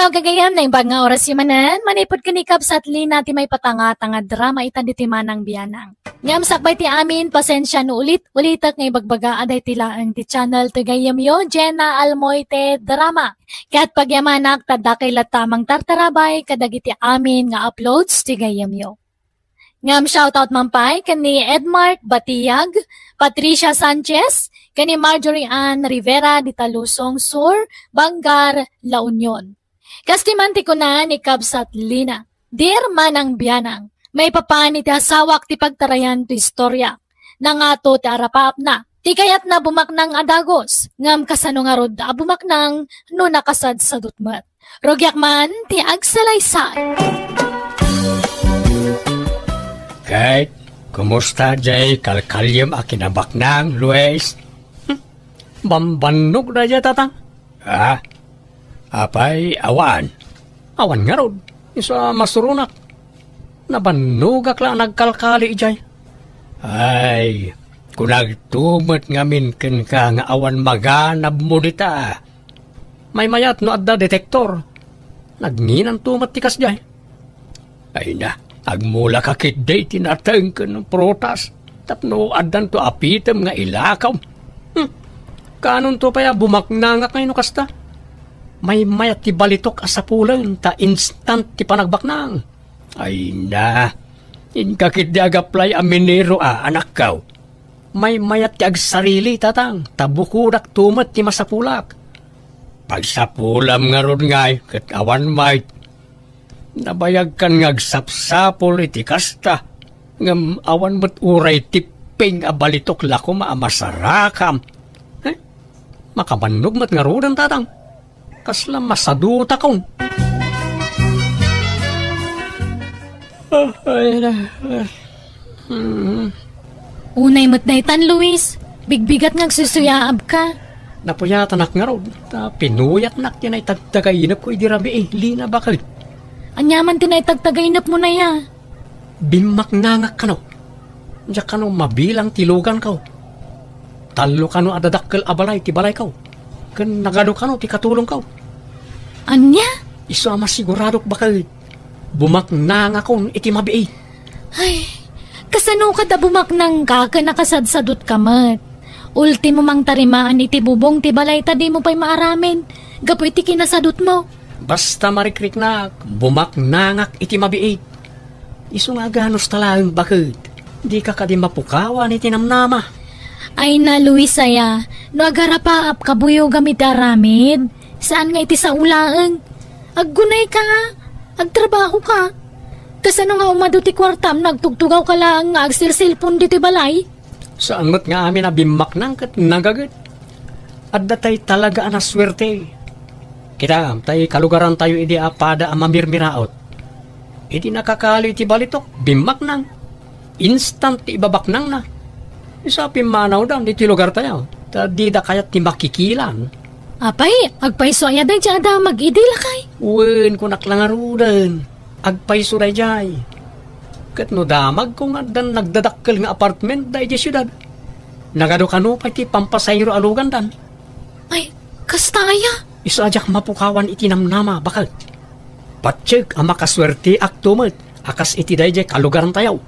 Adlaw kagayam na imbag nga oras yumanan, manipod kanikab sa atli na ti may patanga-tanga drama itan di ti manang biyanang. Ngam sakbay ti amin, pasensya no ulitak nga ibagbaga aday tilaang ti channel ti gayam yo, Jenna Almoite Drama. Kaya't pagyamanak tadakay latamang tartarabay kadagiti amin nga uploads ti gayam yo. Ngam shoutout mampay kani Edmark Batiyag, Patricia Sanchez, kani Marjorie Ann Rivera di Talusong Sur, Bangar, La Union. Kastimanti ko na ni Kabsat Lina, Dear Manang Biyanang, may papani ti asawak ti pagtarayan ti istorya, na nga to ti arapap na, ti kayat na bumaknang adagos, ngam kasano nga rod bumaknang no nakasad sa dutmat. Rogyak man ti agsalaysay. Kate, kumusta jay kalkalyam a kinabaknang, Luis? Bambannog na dya, tatang. Apay, awan. Awan nga rod. Isa masurunak. Nabanugak lang nagkalkali jay. Ay, kung nagtumot ngamin ken ka nga awan maganab mo dita. May mayat no adda detektor. Nagninang tumat tikas jay. Ay na, agmula kakit day tinatang ka ng protas. Tapno adan to apitem nga ilakaw. Kanon to paya bumaknangak ngayon kasta. May mayat ti balitok asapulan ta instant ti panagbaknang. Ay na, inkakit di agaplay aminero anak kaw. May mayat ti agsarili tatang, tabukudak tumat ti masapulak. Pagsapulam nga ron ngay, kat awan might. Nabayag kan ngagsapsapol iti kasta. Ngam awan mo't uray tiping abalitok lako maamasarakam. Makabannog mat nga rodan tatang. Kasla masaduta kong. Unay mat daytan, Luis. Bigbigat nga susuyaab ka. Napuyatan ak nga rod. Pinuyat nak yan ay tagtagainap ko idirabi lina bakal. Anyaman tin ay tagtagainap mo na ya. Bimaknangak ka no. Diyak ka no mabilang tilugan ka. Talo ka no adadakkel abalay ti balay ka. Kan nagado ka no ti katulong ka. Anya? Iso ama siguradok bakal. Bumaknang akong iti mabi. Ay, kasano ka da bumaknang ka nakasadsadot ka mat. Ultimo mang tarimaan iti bubong ti balay ta di mo pa'y maaramin. Gapo iti kinasadot mo. Basta marikrik na bumaknangak iti mabi. Iso nga ganos talang bakit. Di ka kadi mapukawan iti namnama. Ay na, Luisaya, no agarapaap kabuyo gamit aramid. Saan nga iti sa ulaang? Aggunay ka, agtrabaho ka. Kasano nga umado ti kwartam, nagtugtugaw ka lang nga agsilsilpon diti balay? Saan mo't nga amin na bimaknang kat nagagat? At datay talaga anaswerte. Kita, tay kalugaran tayo idi apada amamirmiraot. Idi nakakali ti balitok, bimaknang. Instant ibabaknang na. Isa pimanaw daw, di ti lugar tayo. Di da kayat ti makikilan. Apay, agpaiso ay aday jada mag-idila kay. Uwin ko naklangarudan. Agpaiso day jay. Kat no damag ko nga dan nagdadakkel nga apartment day di syudad. Nagado ka no pa ti pampasayro alugan dan. Ay, kastaya. Isa ajak mapukawan iti namnama bakal. Patsig ang makaswerte aktumat. Akas iti day jay kalugaran tayo.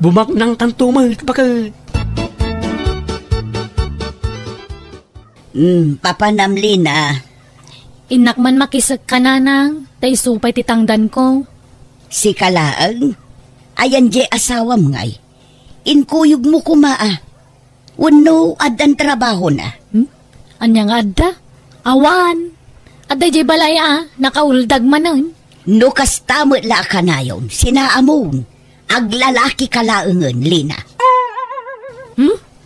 Bumaknang tantumat bakal. Papanamlina. Inakman makisag ka nanang, tay supay titangdan ko. Si Kalaang, ayan je asawam ngay. Inkuyog mo kumaa. Wano adan trabaho na. Anyang adda? Awan. Adda je balaya, nakauldag manan. No kastamot la ka na yun, sinaamon. Aglalaki Kalaangan, Lina.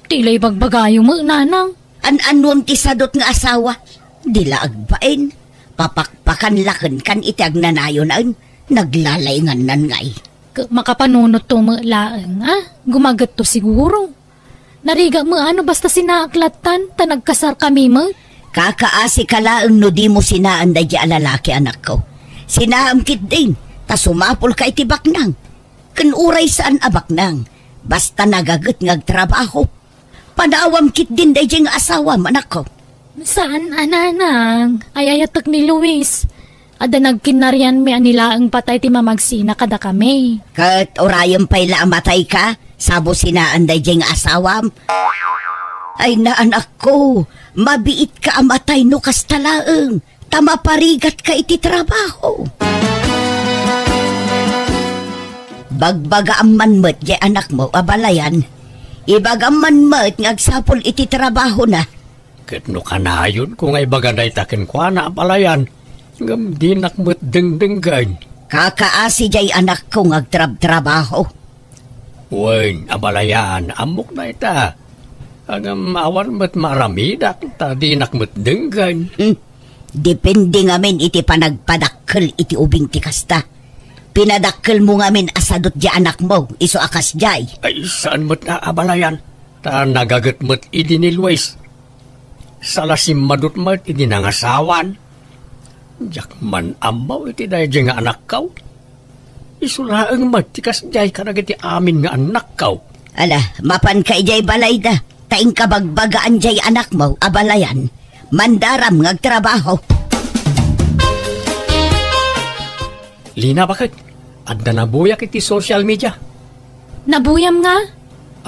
Tilay bagbagayo mo, nanang. An-anon ti sadot nga asawa, dila agbain, papakpakan laken kan itiag nanayon ang naglalayngan nan ngay. Makapanunot to mo laang, gumagat to siguro. Nariga mo ano basta sinaaklatan, ta nagkasar kami mo. Kakaasi ka laang no di mo sinaan da di alalaki anak ko. Sinaamkit din, ta sumapol ka iti baknang. Kanuray saan abaknang, basta nagagat ngagtrabaho. Panawam kit din day nga asawa, anak ko. Saan, ananang? Ay ayatak ni Luis. Ada nagkinaryan mi anila ang patay ti mamagsina kada kami. Kat orayon pa'y laamatay ka, sabo sinaan day jeng asawam. Ay na anak ko, mabiit ka amatay no kastalaeng, tamaparigat ka iti trabaho. Bagbaga ang manmet jay anak mo, abalayan. Ibaga manmet ngagsapol iti trabaho na. Ket no kanayon kung ay bagaday taken kwa na abalayan. Ngam di nakmet deng-denggan. Kakaasi jay anak ko ngagtrab-trabaho. Wen, abalayan, amok na ita. Agam awan met maramidak, ta di nakmet denggan. Depende ngamin iti panagpadakkel iti ubing ti kasta. Pinadakkel mo ngamin asadot di anak mo, iso akas jay. Ay, saan met na abalayan? Ta nagagat met idi ni Luis. Salasim madut met idi nangasawan. Jak man amaw iti dahi nga anak kaw. Isulaang matikas jay karag iti amin nga anak kaw. Ala, mapan ka ijay balay da. Taing kabagbagaan jay anak mo, abalayan. Mandaram ngagtrabaho. Lina, bakit? Adda nabuyak iti social media. Nabuyam nga?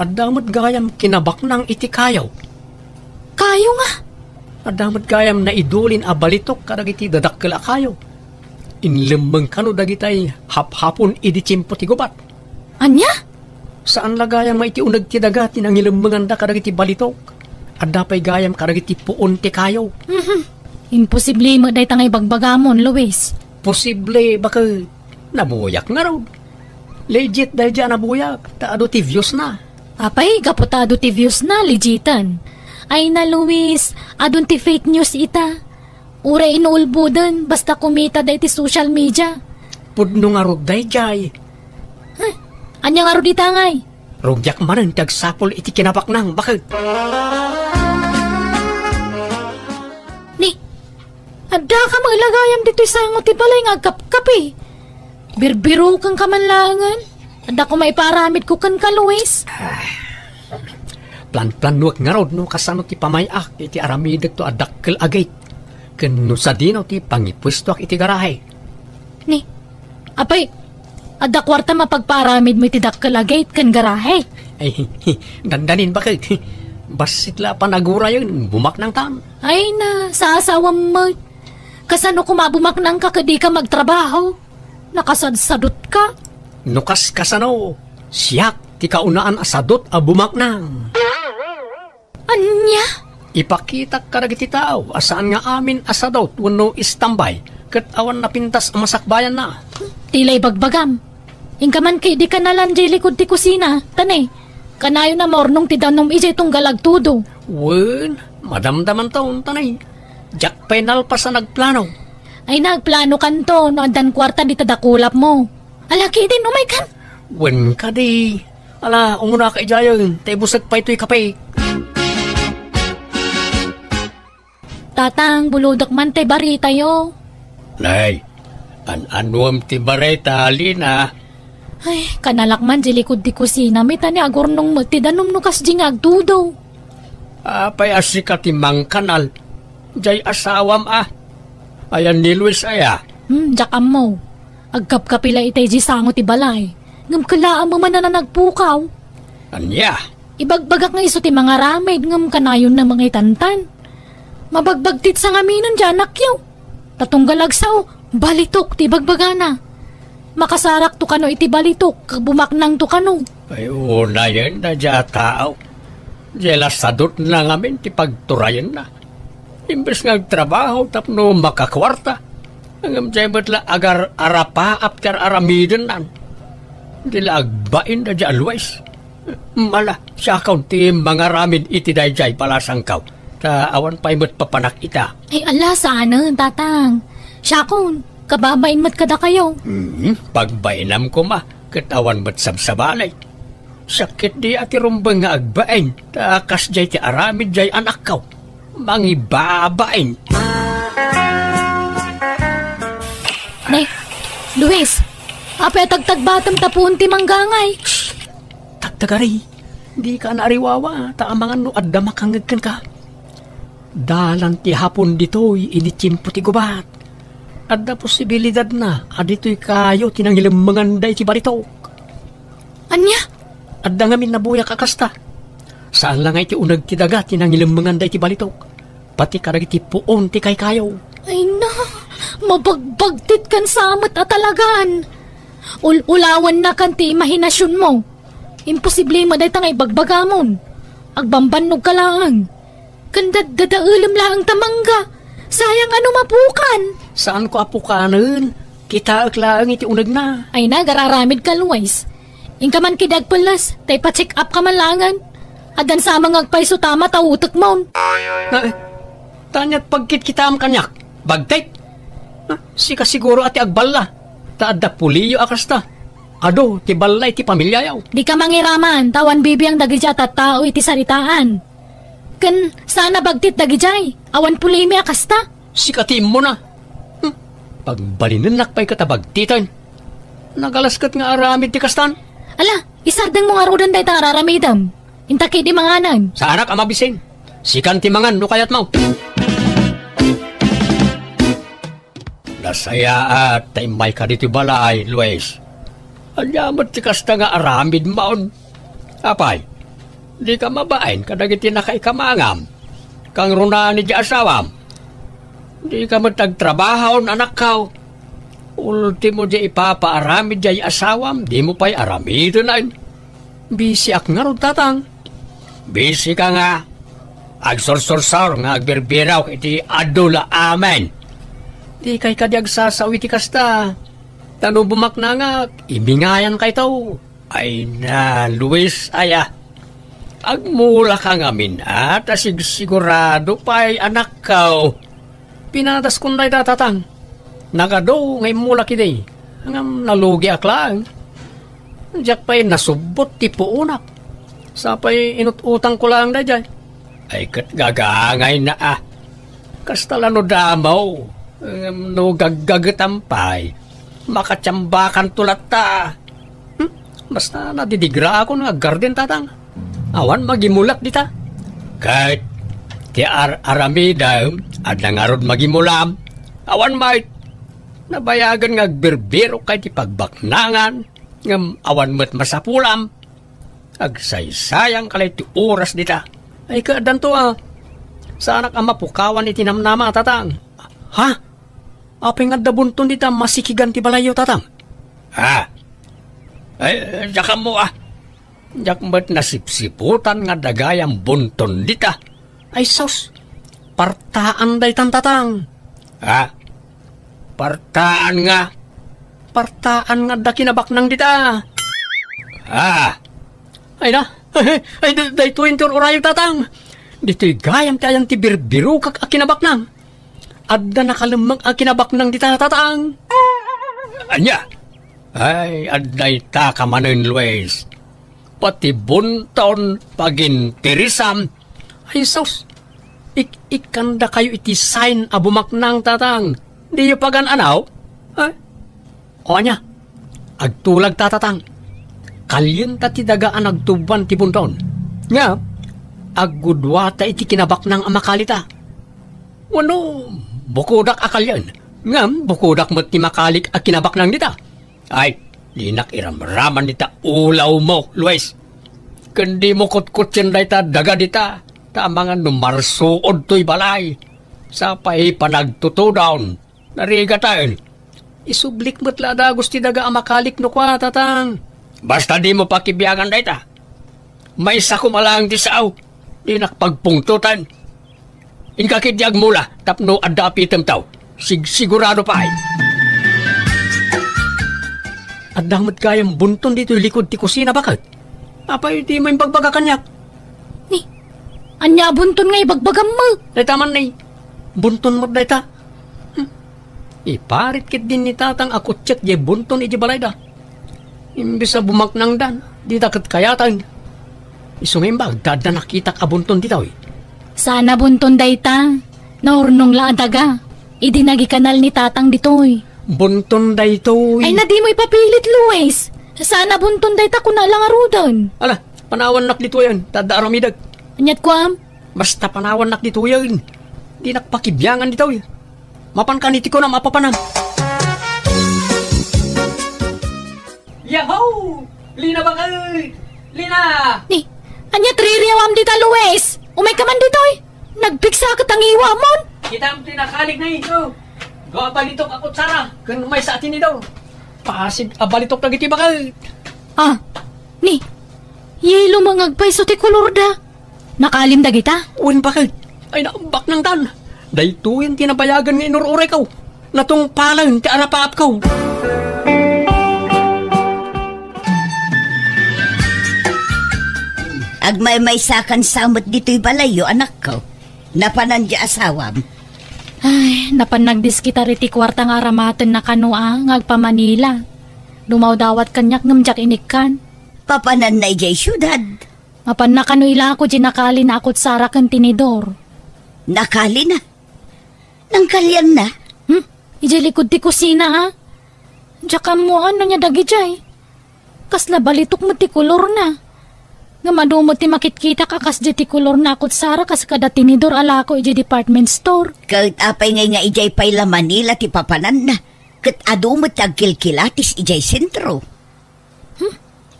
Adda mo't gayam kinabak ng iti kayaw. Kayo nga? Adamot kayam na idulin a balitok karag iti dadakkel a kayo. Inlembeng kano dagitay hap-hapon idi tiyempo ti gubat. Anya? Saan lagayam iti unag ti dagat tinang ilembengan da karag iti balitok? Adda pa'y gayam karag iti puon ti kayo. Imposible mo day tangay bagbagamon, Luis. Posible baka nabuyak nga raw. Legit dahil dyan nabuyak. Taado ti views na. Apay, gapotado ti views na, legitan. Ay na, Luis, adun ti fake news ita. Ure inuulbudan, basta kumita day ti social media. Pudno nga rog day jay. Anya nga ro di tangay? Rogyak manan tagsapol iti kinapaknang, bakit? Ni, adda ka maglagayam dito isang ti balay nga kap-kapi. Birbiro kang kamanlangan. Adda ko maiparamid ko kan ka, Luis. Plan-planuak nga raw no kasano ti pamayak iti aramidag to adakkel agay. Ken no sa dinaw ti pangipwesto iti garahe. Ni, apay, adda kwarta mapagparamid mo iti dakkel agay kan garahe. Ay, dandanin bakit? Basitla pa nagura yun, bumak ng tam. Ay na, sa asawam mo. Kasano kumabumak nang kakadi ka magtrabaho? Nakasadsadot ka? Nukas kasano, siyak ti kaunaan asadot a bumak nang. Anya? Ipakita ka iti tao, asaan nga amin asadot wano istambay, kat awan napintas ang masakbayan na. Tilay bagbagam. Ingkaman kay di ka nalan jay likod ti kusina, tane. Kanayo na mornong ti danom ijay tong galagtudo. Wen, madamdaman taon tanay. Jack penal pa sa nagplano. Ay nagplano kanto, no andan kwarta di tadakulap mo. Alaki din, umay kan. Wen ka di. Ala, umuna ka ijayon, tayo busag pa ito'y kapay. Tatang, buludak man tay barita yo. Nay, an-anuam ti bareta, Lina. Ay, kanalak man di likod di kusina, may tani agornong mo ti danom nukas di ngagdudo. Apay asika ti mang kanal. Jay asawam Ayan ni Luis aya. Jakam mo. Agkap-kapila itay di sango ti balay. Ngam kalaan mo man na nagpukaw. Anya? Ibagbagak nga iso ti mga ramid ngam kanayon na mga itantan. Mabagbagtit sa ngaminan dyan, nakyaw. Tatunggalagsaw, balitok ti bagbagana. Makasarak to kano iti balitok, bumaknang to kano. Ay, una yan na dya tao. Diyala sadot na ngamin ti pagturayan na. Imbes nga trabaho tapno makakwarta. Ang amjaybat la agar arapa apter aramidan nan. Dila agbain na dya always. Mala, siya kaunti mga ramin iti dayjay palasang kaw. Ta awan pa imot papanak ita. Ay ala, sana, tatang. Siya kun, kababain mat kada kayo. Pagbainam ko katawan mat sabsabalay. Sakit di ati rumbang nga agbain. Ta kas jay ti aramid jay anak kaw. Mangibabain. Nay, Luis, apay tagtagbatam tapun ti manggangay. Tagtagari, di ka naariwawa, taamangan no adda makangagkan ka. Dalan ti hapon dito'y initsimpo ti gubat. Adda posibilidad na, adito'y kayo tinangilamanganday ti balitok. Anya? Adda ngamin nabuya kakasta. Saan lang ay ti unag ti daga tinangilamanganday ti balitok. Pati karag ti puon ti kay kayo. Ay na, mabagbagtit kan samot at talagan. Ulawan na kan ti imahinasyon mo. Imposible mo dahi tangay bagbagamon. Agbambanog ka lang. Kandad dadaulam lang tamangga. Sayang ano mapukan. Saan ko apukanan? Kita lang iti unag na. Ay na, gararamid ka, Luis. Ingka man kidag pelas, tay pa-check up ka man langan. Adan sa mga agpaiso tama tautok mo. Tanyat pagkit kita am kanyak. Bagtay. Sika siguro ati agballa. Taadda puliyo akasta. Ado, ti balay ti pamilyayaw. Di ka mangiraman, tawan bibi ang dagijat at tao iti saritaan. Kan sana bagtit dagijay, awan pulimi akasta. Sikatim mo na. Pagbalinan pa'y katabagtitan. Nagalaskat nga aramid ti kastan. Ala, isardang mo nga rodan dahi tang araramidam. Intaki di manganan. Sa anak amabisin. Sikan ti mangan no kayat mo. Nasaya at taimay ka dito balay, Luis. Anyamat ti kasta nga aramid maon. Apay, di ka mabain kadagiti nakaikamangam. Kang runa ni di asawam. Di ka matagtrabaho anak kao. Ultimo di ipapaaramid di asawam, di mo pa'y aramid na. Bisi ak nga ron tatang. Bisi ka nga. Agsorsor nga agbirbiraw iti adula amen. Di kay kadi agsasawi ti kasta. Tano bumak na nga, ibingayan kay tao. Ay na, Luis, aya. Agmula ka ngamin at sigurado pa'y anak kao. Pinatas kunday tatatang. Nagado ngay mula kiday. Hanggang nalugi aklang. Diyak pa'y nasubot ti puunak. Sapay inututang ko lang na dyan. Ay kat gagangay na Kastala no damaw. No gaggagatampay. Makatsambakan tulat ta. Basta nadidigra ako ng garden tatang. Awan magimulat dita. Kahit ti aramida at nangarod magimulam. Awan may nabayagan nga agbirbiro kay ti pagbaknangan. Ngam awan mo't masapulam. Agsaysayang kalay ti oras dita. Ay kaadan to sa anak ama pukawan iti namnama tatang. Ha? Apay nga dabunton dita masikigan ti balayo tatang. Ha? Ay, diyak mo Diyak mo't nasipsiputan nga dagayang bunton dita. Ay sos, partaan day tatang. Ha? Partaan nga da kinabaknang dita. Ha? Ay na, ay dayto intor orayo tatang. Dito'y gayam ti ayan ti birbiru kak akinabaknang. Adda nakalamang akinabaknang dita tatang. Anya? Ay, adday ta kamanin, Luis. Pati bunton pagintirisam. Ay sos, ikanda kayo iti sign abumaknang tatang. Di yu pagan anaw? Ay? O anya, agtulag tatatang. Kalyan ta ti dagaan agtuban ti bunton. Nga, aggudwata iti kinabak ng amakalita. Wano, bukudak akalyan. Nga, bukudak mo't ti makalik a kinabak ng dita. Ay, linak iramraman dita ulaw mo, Luis. Kundi mo kutkutsin dita daga dita. Tamangan numarsuod to'y balay. Sapay panagtutudawn. Narigatayon. Isublik mo't lada gusti daga amakalik no kwa tatang. Basta di mo pakibiyagan dita. May isa kumalang di sao. Di nakpagpungtutan. Inkakidyag mula tapno adapitem tao. Sigurado pa ay. At damat kayang bunton dito likod ti kusina bakit? Apay di mo yung bagbaga kanyak. Ni, anya bunton nga ibagbagam mo. Dahita man ni, bunton mo dahita. Iparit kit din ni tatang akutsyak di bunton iji balay da. Imbis sa bumaknang dan, di takot kayatan. Isumimbag, dada nakita ka bunton dito eh. Sana bunton dayta. Naurnong laadaga. Idinagi kanal ni tatang ditoy. Bunton dayto eh. Ay na di mo ipapilit, Luis. Sana bunton dayta kuna lang arudan. Ala, panawan nak dito yan. Tada aramidag. Anyat ko am? Basta panawan nak dito yan. Di nakpakibyangan dito eh. Mapan kaniti ko na mapapanam. Yahow! Lina bakal! Lina! Ni, anya tririawam dita Luis. Umay ka man ditoy. Nagpiksa ka tangiwa mon. Kita ang tinakalig na ito. Gawa balitok ako tsara. Kung may sa atin ito. Pasig balitok na giti bakal. Ah, ni, yelo mangagpay so ti kolor da. Nakalim da kita? Uwan bakal. Ay naambak ng tan. Dahituin tinabayagan ng inururay ko. Natong palang ti arapaap ko. Agmay-may sakan samot dito'y balayo, anak ko. Napanan di asawam. Ay, napanagdis kita riti kwarta nga aramaten na kanoa ngagpa Manila. Dumaw dawat kanyak ngamjak inikkan. Papanan na ijay syudad. Mapan na kanoila ako jinakali na ako't sara kan tinidor. Nakali na. Nang kalyan na. Ijay likod ti kusina ha. Tsaka mo ano niya dagi jay. Kasla balitok mo ti kolor na. Nga madumot ti makitkita kakas di ti kolor na ako't sara kas kada tinidor ala ko ijay department store. Kahit apay ngay nga ijay pay la Manila ti papanan na. Kat adumot agkilkilatis ijay sentro.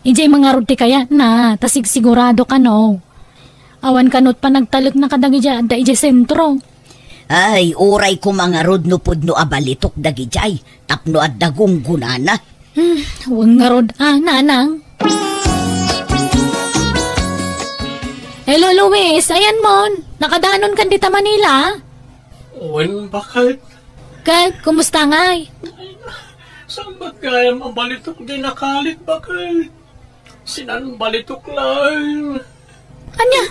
Ijay mga rod ti kaya na, tasig sigurado ka no. Awan kanot pa nagtalog na kadagi dyan da ijay sentro. Ay, uray ko mga rod no pudno abalitok dagi jay. Tapno at dagong gunana. Huwag nga rod nanang. Hello Luis, ayan mon. Nakadanon kan dita Manila. Uwan bakal. Kag, kumusta ngay? Saan ba kaya mabalitok di nakalit bakal? Sinan balitok lang. Anya?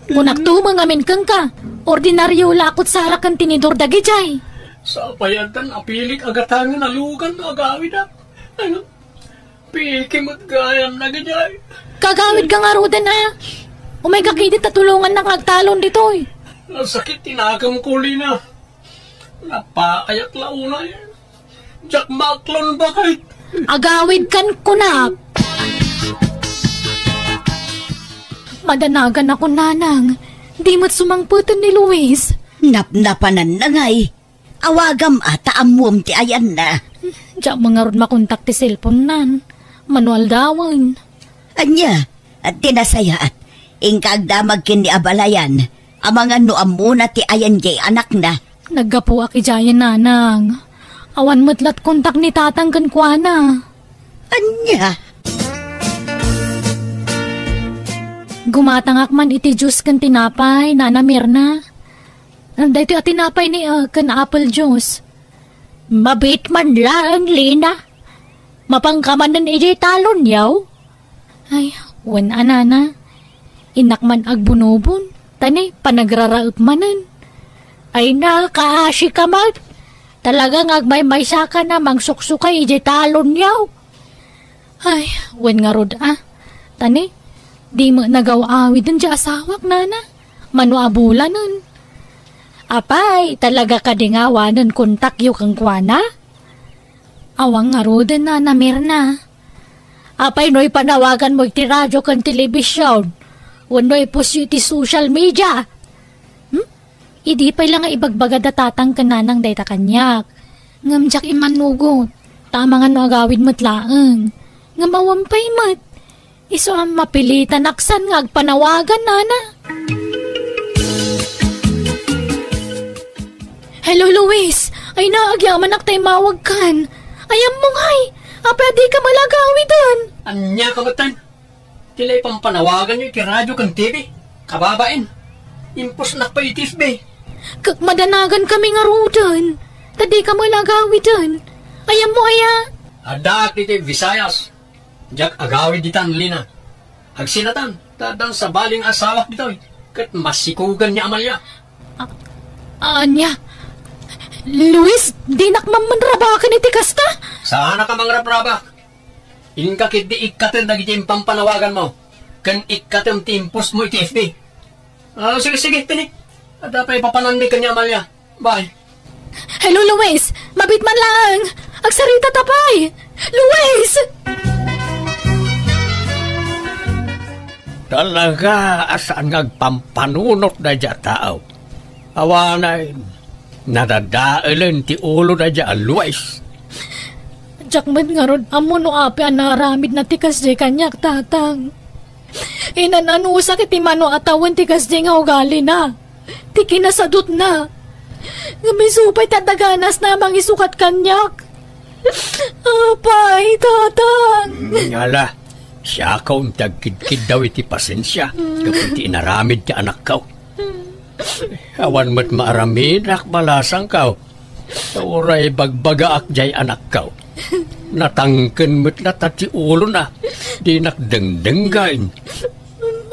Kunak tumang amin kang ka. Ordinaryo lakot sara kan tinidor dagi jay. Sa bayadan apilik agatangan alugan agawid na. Ano? Pikimot gayam na gajay. Kagawid ka nga rodan ha. Umay kakidit at tulungan na kagtalon ditoy. Nasakit tinagam ko lina. Napaayak launa yan. Jack Macklon bakit? Agawid kan kunak. Madanagan ako nanang. Di mo't sumangputan ni Luis. Napnapanan na ngay. Awagam ata amuam ti ayan na. Diyak mga rod makontak ti cellphone nan. Manual dawan. Anya, at tinasayaat. Ingkagdamag kini abalayan. Amangan no amuna ti ayan jay anak na. Naggapu aki jayan nanang. Awan matlat kontak ni tatang kan kuana. Anya? Gumatangak man iti juice kan tinapay, Nana Mirna. Nanday iti tinapay ni kan apple juice. Mabit man lang, Lina. Mapangkamanan iti talon yaw. Ay, wan anana. Inakman agbunobon. Tani, panagraraot manan. Ay nakaasi ka man. Talagang agmay-may saka na mangsuksukay iti talon yaw. Ay, wan nga rod Tani, di mo nagaw-awid dun di asawak, nana. Manuabula nun. Apay, talaga ka di nga wanan kontak yu kang kwana? Awang nga rodan na Mirna. Apay no'y panawagan mo iti radyo kang telebisyon. Wano'y posyo iti social media. Idi pa'y lang nga ibagbaga datatang kananang dayta kanyak. Ngamjak imanugot. Tama nga no agawid mo't laang. Ngamawampay mat. Iso ang mapilitan aksan nga agpanawagan, nana. Hello, Luis. Ay naagyaman ak tayo mawag kan. Ayam mo ngay. Apwede ka malagawidan. Anya ka batan? Tila'y pampanawagan nyo iti radyo kang TV. Kababain. Impos na pa itis be. Madanagan kami nga rudan. Tadi ka malagawidan. Ayam mo aya. Adak iti Visayas. Diyak agawid ditan Lina. Agsinatan. Tadang sa baling asawak dito. Kat masikugan niya Amalia. Anya? Luis, di nakmamanrabakan iti kasta? Saan ka mangrab-rabak? Inkakit di ikatin naging pampanawagan mo. Kan ikatin timpos mo iti FB. Sige, tinik. At dapat ipapanandi ka niya Amalia. Bye. Hello, Luis. Mabit man lang. Agsarita tapay. Luis! Talaga asaan ngagpampanunot na dya tao. Awanay, Nadadaalan ti ulo na dya always. Jakman nga ron, amo no api ang naramid na tikas di kanyak, tatang. Inananusa kiti mano atawan tikas di nga ugali na. Ti kinasadot na. Nga may supay tataganas na mang isukat kanyak. Apay, tatang. Ngala, siya kaun tagkid-kid daw iti pasensya. Kapag ti inaramid ti anak kaw. Awan mo't maaramid, nakbalasang kaw. Uray bagbaga akjay anak kaw. Natangken mo't natati ulo na. Di nakdengdenggain.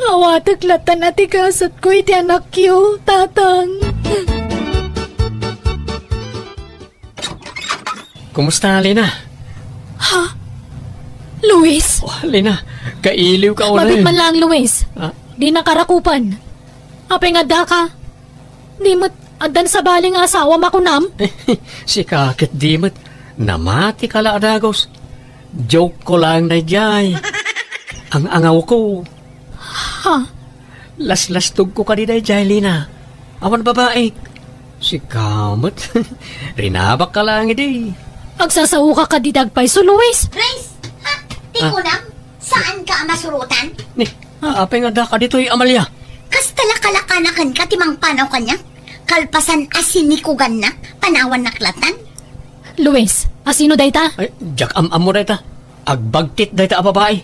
Awataglatan ati kasat ko iti anak yo, tatang. Kumusta, Lina? Ha? Luis? Oh, Lina, kailiw ka ulit. Mabit man lang, Luis. Di nakarakupan. Apay nga da ka. Di mo't adan sa baling asawa makunam. Si kakit di mo't namati ka la adagos. Joke ko lang na jay. Ang angaw ko. Ha? Las-lastog ko ka di na jay, Lina. Awan babae. Si kamot. Rinabak ka lang edi. Agsasauka ka di dagpay so, Luis. Grace, ha? Tikunam, saan ka masurutan? Ni, apay nga da ka dito'y Amalia. Kas talakalakanakan ka timang panaw kanya? Kalpasan asin ni kugan na, panawan naklatan? Luis, asino dayta? Ay, jak am-amo dayta. Agbagtit dayta a babae.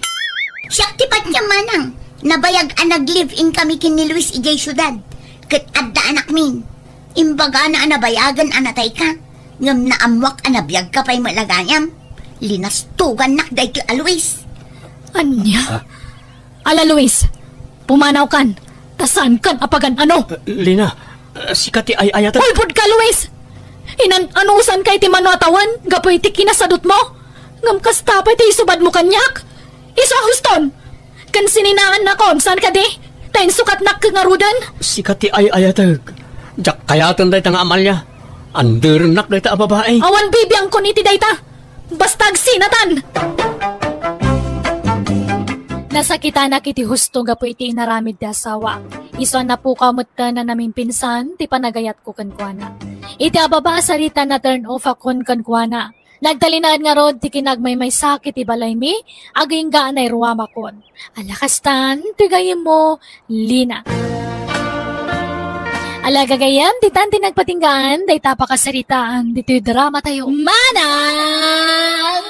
Siyak tipat niya manang. Nabayag ang nag-live-in kami kin ni Luis ijay syudad. Kat adda anak min. Imbaga na anabayagan anatay ka. Ngam na amwak anabiyag ka pa'y malagayam. Linastugan nak dayto a Luis. Anya? Ala, Luis, pumanaw kan. Tasan kan apagan ano? Lina, si Kati ay ayatan. Pulpud ka, Luis! Anusan kay ti manatawan? Gapoy ti kinasadot mo? Ngam kastapay ti isubad mo kanyak? Iso Houston! Kan sininaan na kon, saan ka di? Tayin sukat nak kangarudan? Si Kati ay ayatan. Jak kayatan dayta nga Amalia. Andernak dayta a babae. Awan bibiyang kon iti dayta. Bastag sinatan! Nasakita na kiti husto ga po iti inaramid di asawa. Iso na po kamot na naming pinsan, ti panagayat ko kankwana. Iti ababa sarita na turn off akon kankwana. Nagtalinaan nga rod, ti kinagmay sakit ti balay mi, aging gaan ay ruwama kon. Alakastan, tigayim mo, Lina. Alagagayam, di tanti nagpatinggaan, day tapakasaritaan, dito'y drama tayo. Manang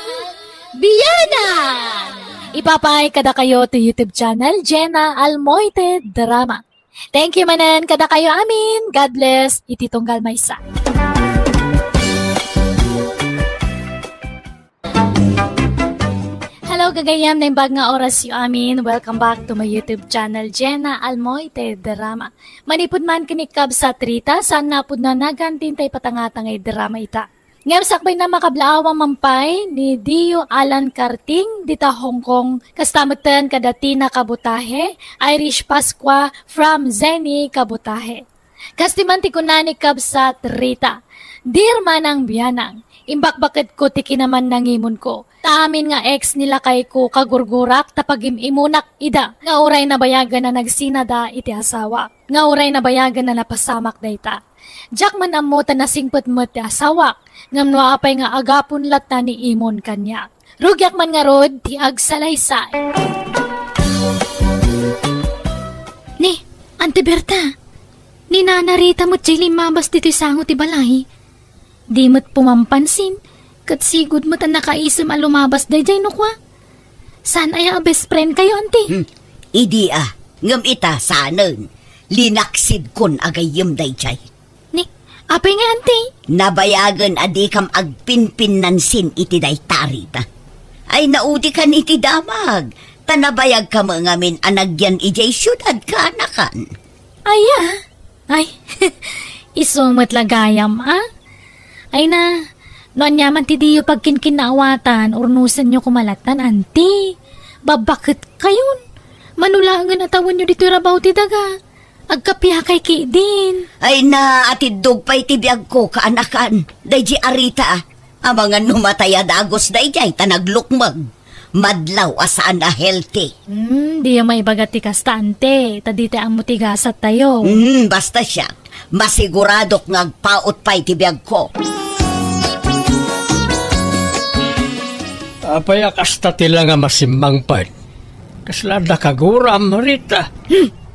Biyanan! Ipapay kada kayo to YouTube channel, Jenna Almoite Drama. Thank you manan kada kayo amin. God bless. Iti tunggal maysa. Hello gagayam na imbag nga oras yu amin. Welcome back to my YouTube channel, Jenna Almoite Drama. Manipod man kinikab sa trita, saan napod na nagantintay patangatangay drama ita. Ngam sakbay na makablaawa mampay ni Dio Alan Karting dita Hong Kong kastamutan kadatina kabutahe Irish Pasqua from Zeni kabutahe. Kastiman ti kunani kab sa trita. Dear manang biyanang, imbakbakit ko tiki naman nangimon ko. Taamin nga ex nila kay ko kagurgurak tapagim imunak ida. Nga uray na bayagan na nagsinada iti asawa. Nga uray na bayagan na napasamak dayta. Jack man amutan na singpet-met ti asawa. Ngam apay nga agapon lata ni imon kanya. Rugyak man nga rod ti agsalaysay. Ni, Ante Berta, ni nanarita mo't jay limabas dito'y sango ti balay. Di mo't pumampansin, kat sigud mo't ang nakaisam a lumabas day jay nukwa. Saan ay a best friend kayo, Ante? Idi ngam ita sanen. Linaksid kon agayim day jay. Ni, apay nga, Ante? Nabayagan adi kam agpinpinansin iti day tarita. Ay naudi kan iti damag. Tanabayag ka mga min anagyan ijay syudad ka anakan. Ay, isumot lagayam, Ay na, noon yaman ti diyo pagkinkinawatan, urnusan nyo kumalatan, Ante. Babakit kayon? Manulangan atawan nyo dito rabaw ti daga. Agkapya kay Kidin. Ay na, atidog pa'y tibiyag ko kaanakan. Dayji arita ang mga numataya dagos dayjay tanaglukmag. Madlaw asaan na healthy. Di yung may bagat ti kasta, Ante. Tadita ang mutigasat tayo. Basta siya. Masiguradok ngagpaot pa'y tibiyag ko. Apay akasta tila nga masimmang pa. Kaslada kaguram, Rita.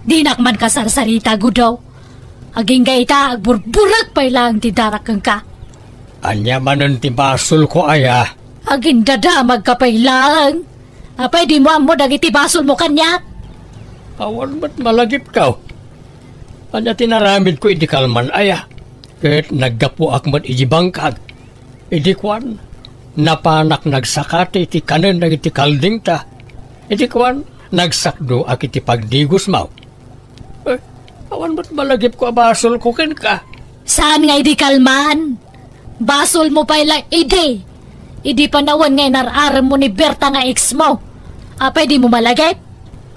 Di nakman ka sarsarita, gudaw. Aging gaita, agburburag pa'y lang tidarakang ka. Anya manon ti basol ko aya. Aging dadamag ka pa'y lang. Apay di mo amo dagiti basol mo kanya. Awan ba't malagip ka? Anya tinaramid ko iti kalman aya. Kahit naggapu akmat iti bangkag. Iti kwan, napanak nagsakati iti kanan na iti kalding ta. Iti kwan, nagsakdo ak iti pagdigos mau. Awan ba't malagip ko basol ko ken ka? Saan nga idi kalman? Basol mo pa'y lang idi. Idi panawan nga nararam mo ni Berta nga ex mo. Apay di mo malagip?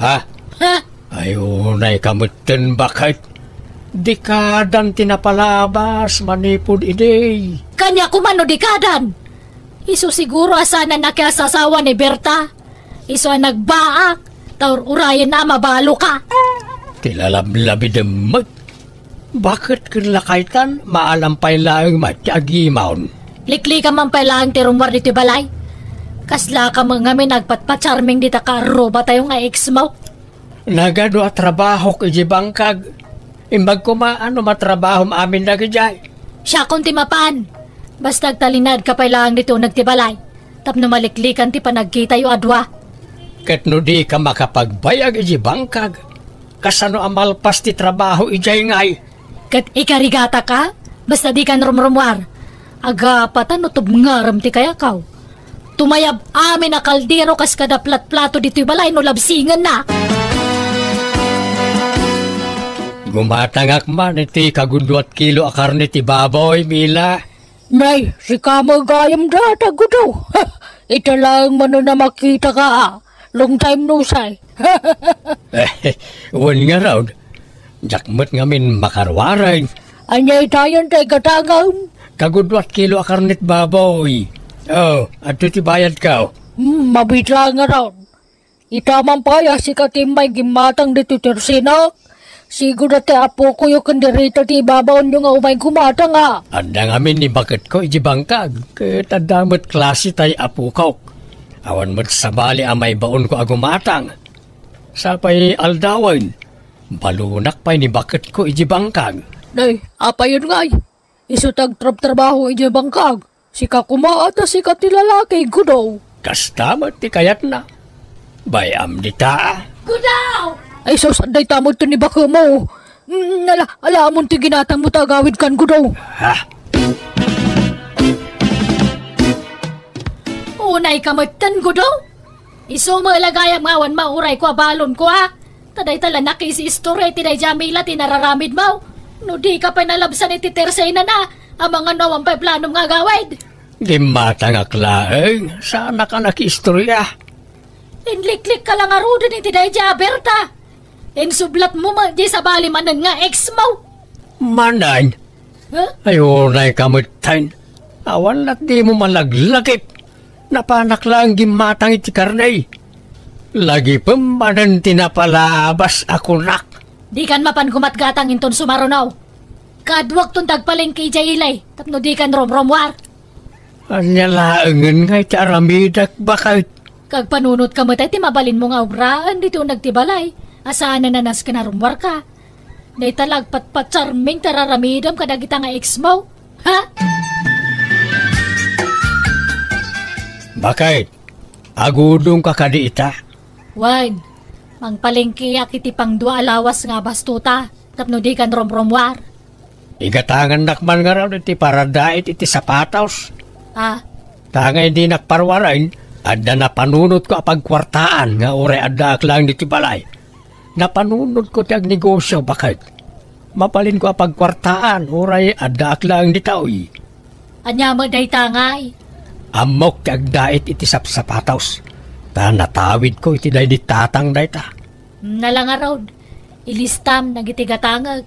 Ha? Ha? Ayunay kamutin bakit? Dikadan tinapalabas, manipod iday. Kanya kumano dikadan? Iso siguro asana nakiasasawa ni Berta. Iso ang nagbaak. Taur urayan na mabalo ka. Tilalablabi demag. Bakit kinlakaitan maalampay lang matyagimaon? Likli ka man pala ang tirumwar dito balay. Kasla ka mga may nagpatpacharming dita ka roba tayo nga ex mo. Nagado at trabaho kiji bangkag. Imbag ko maano matrabaho amin na kajay. Siya kung timapan. Basta talinad ka pala ang dito nagtibalay. Tapno maliklikan ti pa nagkita yu adwa. Ket no di ka makapagbayag iji bangkag. Kasano amalpas ti trabaho ijay ngay. Kat ikarigata ka? Basta di ka rumrumwar. Aga patan no tubngaram ti kaya kaw. Tumayab amin na kaldero kas kada plat-plato dito'y balay no labsingan na. Gumatangak man iti kagundwat kilo a karne ti baboy, Mila. Nay, si Kamoy gayam data gudo. Ito lang mano na makita ka. Long time no say. Wan nga raw. Jakmat ngamin makarwaray. Anyay tayon tay katangam. Kagundwat kilo a karne ti baboy. Oh, ato ti bayad ka. Mabitla nga raw. Itaman pa ya si Katimbay gimatang dito tersinak. Siguro ti apo ko yung kandirita ti ibabaon yung nga umay kumata nga. Anda ngamin ni bakit ko iji bangkag. Kaya tadamot klase tay apo ko. Awan mo't sabali amay baon ko agumatang. Sapay aldawan. Balunak pa'y ni bakit ko iji bangkag. Nay, apa yun nga isutag trabaho iji bangkag. Si kakumaata si katilalaki gudaw. Kastamot ti kayat na. Bayam di ta. Gudaw! Ay, so sanday tamod to ni baka mo. Alamon ti ginatang mo tagawid kan ko daw. Ha? Unay kamatan ko daw. Iso malagayang ngawan mauray ko abalon ko ha. Taday tala nakisi istorya tinay Jamila tinararamid mo. No di ka pa nalabsan iti tersay na ang mga nawang pa planong nga gawid. Di matangak laeng. Sana ka nakistorya. Inliklik ka lang arudan iti day Berta. Insublat mo man di sa bali manan nga ex mo. Manan? Huh? Ayunay kamutain. Awan at di mo malaglakip. Napanak lang gimatang iti karnay. Lagi pa manan tinapalabas ako nak. Di kan mapan kumatgatang inton sumarunaw. Kadwag tong tagpaling kay Jailay. Tapno di kan romromwar. Anya laengen nga iti aramidak bakit. Kag panunot ka matay ti mabalin mo nga obraan dito nagtibalay. Asaan na nanas ka na rumwar ka. Day talag patpacharming tararamidam kadagita nga ex mo. Ha? Bakit? Agudong ka kadiita? Wag. Mangpalengkiyak iti pang dua alawas nga bastuta. Tapno di kan romromwar. Igatangan nakman nga raw iti paradait iti sapataws. Ha? Tangay di nakparwarain. Adda na panunot ko apagkwartaan nga ore adda lang diti balay. Napanunod ko tiyag negosyo bakit? Mapalin ko apagkwartaan oray adda lang ditaoy. Anya mo day tangay. Amok tiyag dait iti sapsapataws. Ta natawid ko iti day ditatang dayta. Nalangarod. Ilistam nagitigatangag.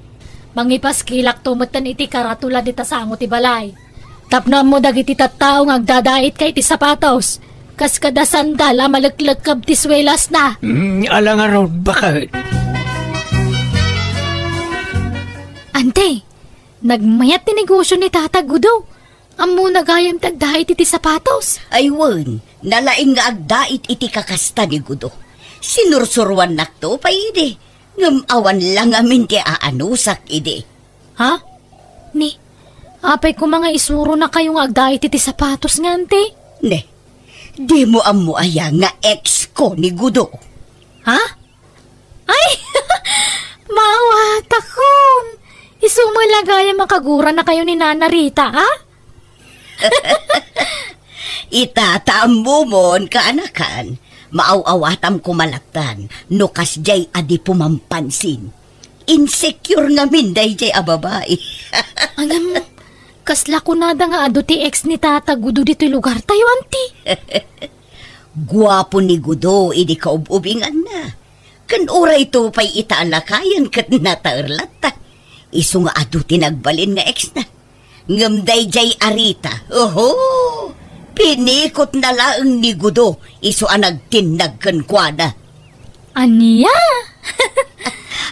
Mangipas kilak tumutan iti karatula dita sango ti balay. Tapno mo dagiti tattao nga agdadait kay iti sapataws. Kas kada sandal malaglag ti swelas na. Alang araw bakit? Ante, Nagmayat ti negosyo ni Tata Gudo. Amo nagayam tagdait iti sapatos. Ay wen, nalaing nga agdait iti kakasta ni Gudo. Sinursurwan nakto pa ide. Ngam awan lang amin ti aanusak ide. Ha? Ni, apay ko mga isuro na kayong agdait iti sapatos nga ante. Ne, di mo amo aya nga ex ko ni Gudo. Ha? Ay, mawat akon. Isumalagaya makagura na kayo ni Nana Rita, ha? Itataam mon kaanakan. Maaw-awatam kumalatan. No kasjay adi pumampansin. Insecure nga minday jay ababae. Alam, kasla ko nada nga ado ti ex ni Tata Gudo dito'y lugar tayo, anti. Guwapo ni Gudo, idi kaububingan na. Kan uray to pa'y itaalakayan kat nataerlata. Isu nga ado tinagbalin nga ex na. Ngamday jay arita. Oho! Pinikot na laang ni Gudo. Isu ang nagtinagkan kwa na. Aniya?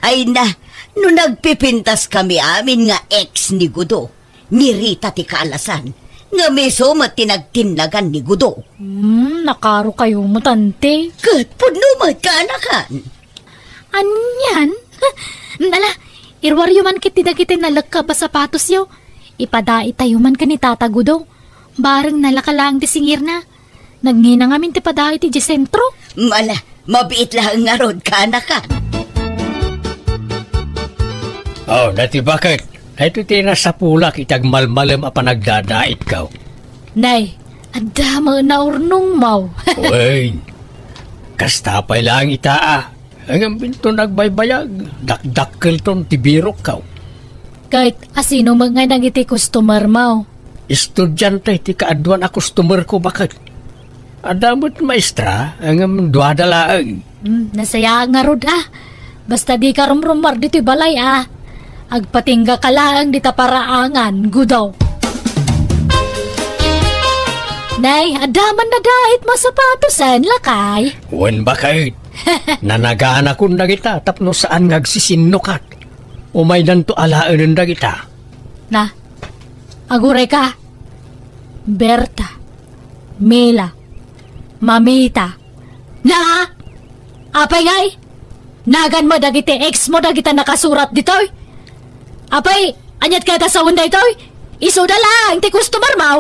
Ay na, no nagpipintas kami amin nga ex ni Gudo. Ni Rita ti kaalasan. Nga meso matinagtinagan ni Gudo. Nakaro kayo mo, tante. Kat punumat kaanakan. Anyan? Nala, irwaryo man kiti dagiti nalagka ba sapatos yo. Ipadait tayo man ka ni Tata Gudo. Bareng nalakalang ti singir na. Nagngina ngamin ti padait ti sentro. Mala, mabiit lang nga rod kaanakan. Oh, dati bakit? Ito tina sa pulak itagmalmalam a panagdadait ka. Nay, adama na urnong mau. Uy, kastapay lang itaa. Ang binto nagbaybayag. Dakdakkel ton tibirok ka. Kahit asino mga nagiti customer mau. Estudyante ti kaadwan a customer ko bakit? Adamot maestra ang duadalaang. Nasaya nga rod Basta di ka rumrumar dito'y balay Agpatingga ka lang dita paraangan, Gudaw. Nay, adaman na dait mo sapatosan, lakay. Wen bakit? Nanagaan akong dagita tapno saan ngagsisinukat. Umay nanto alaan ng dagita. Na, aguray ka. Berta, Mela, Mamita. Na, apay ngay? Nagan mo dagiti ex mo dagita nakasurat dito'y. Apay, anyat kata sa unday to'y. Iso na lang, ti customer mau.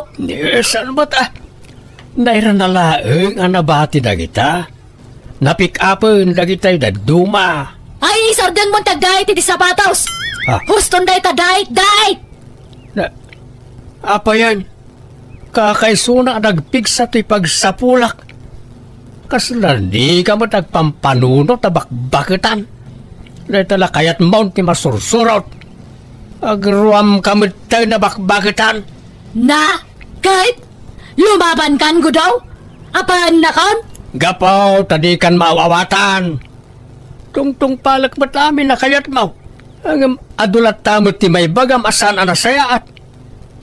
Saan ba ta? Naira na laeng ang nabati na kita. Napick upin na kita'y daduma. Ay, sardang mo tagdait iti sapatos. Huston day ta dait. Apa yan? Kakaisuna nagpigsa to'y pagsapulak. Kaslandi ka mo tagpampanuno tabakbakitan. Dahil tala kayat mount ni masursurot. Agruam kami tayo na bakbakitan. Na, kahit lumaban kan Gudaw? Apaan na kan? Gapaw, tadi kan maawawatan. Tungtung palak ba't amin na kayat mo? Ang adulat tamot ti may bagam asan anasayaat.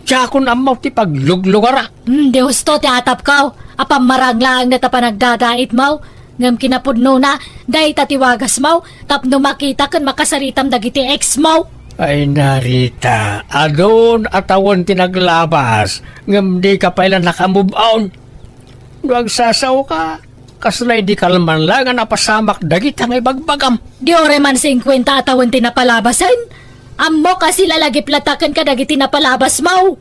Tiyakon amaw ti pagluglugara. Di husto ti atap kaw. Apam maraglaang na tapanagdadait mo. Ngam kinapudno na, dahi tatiwagas mo. Tapno makita kan makasaritam dagiti ex mo. Ay narita, adon atawan tinaglabas, ngam di ka pailan nakamove on. Huwag sasaw ka, kaslay di kalman lang ang napasamak dagit ang ibagbagam. Di ore man 50 atawan tinapalabasan. Ammo kasi lalagi platakan ka dagit tinapalabas mo.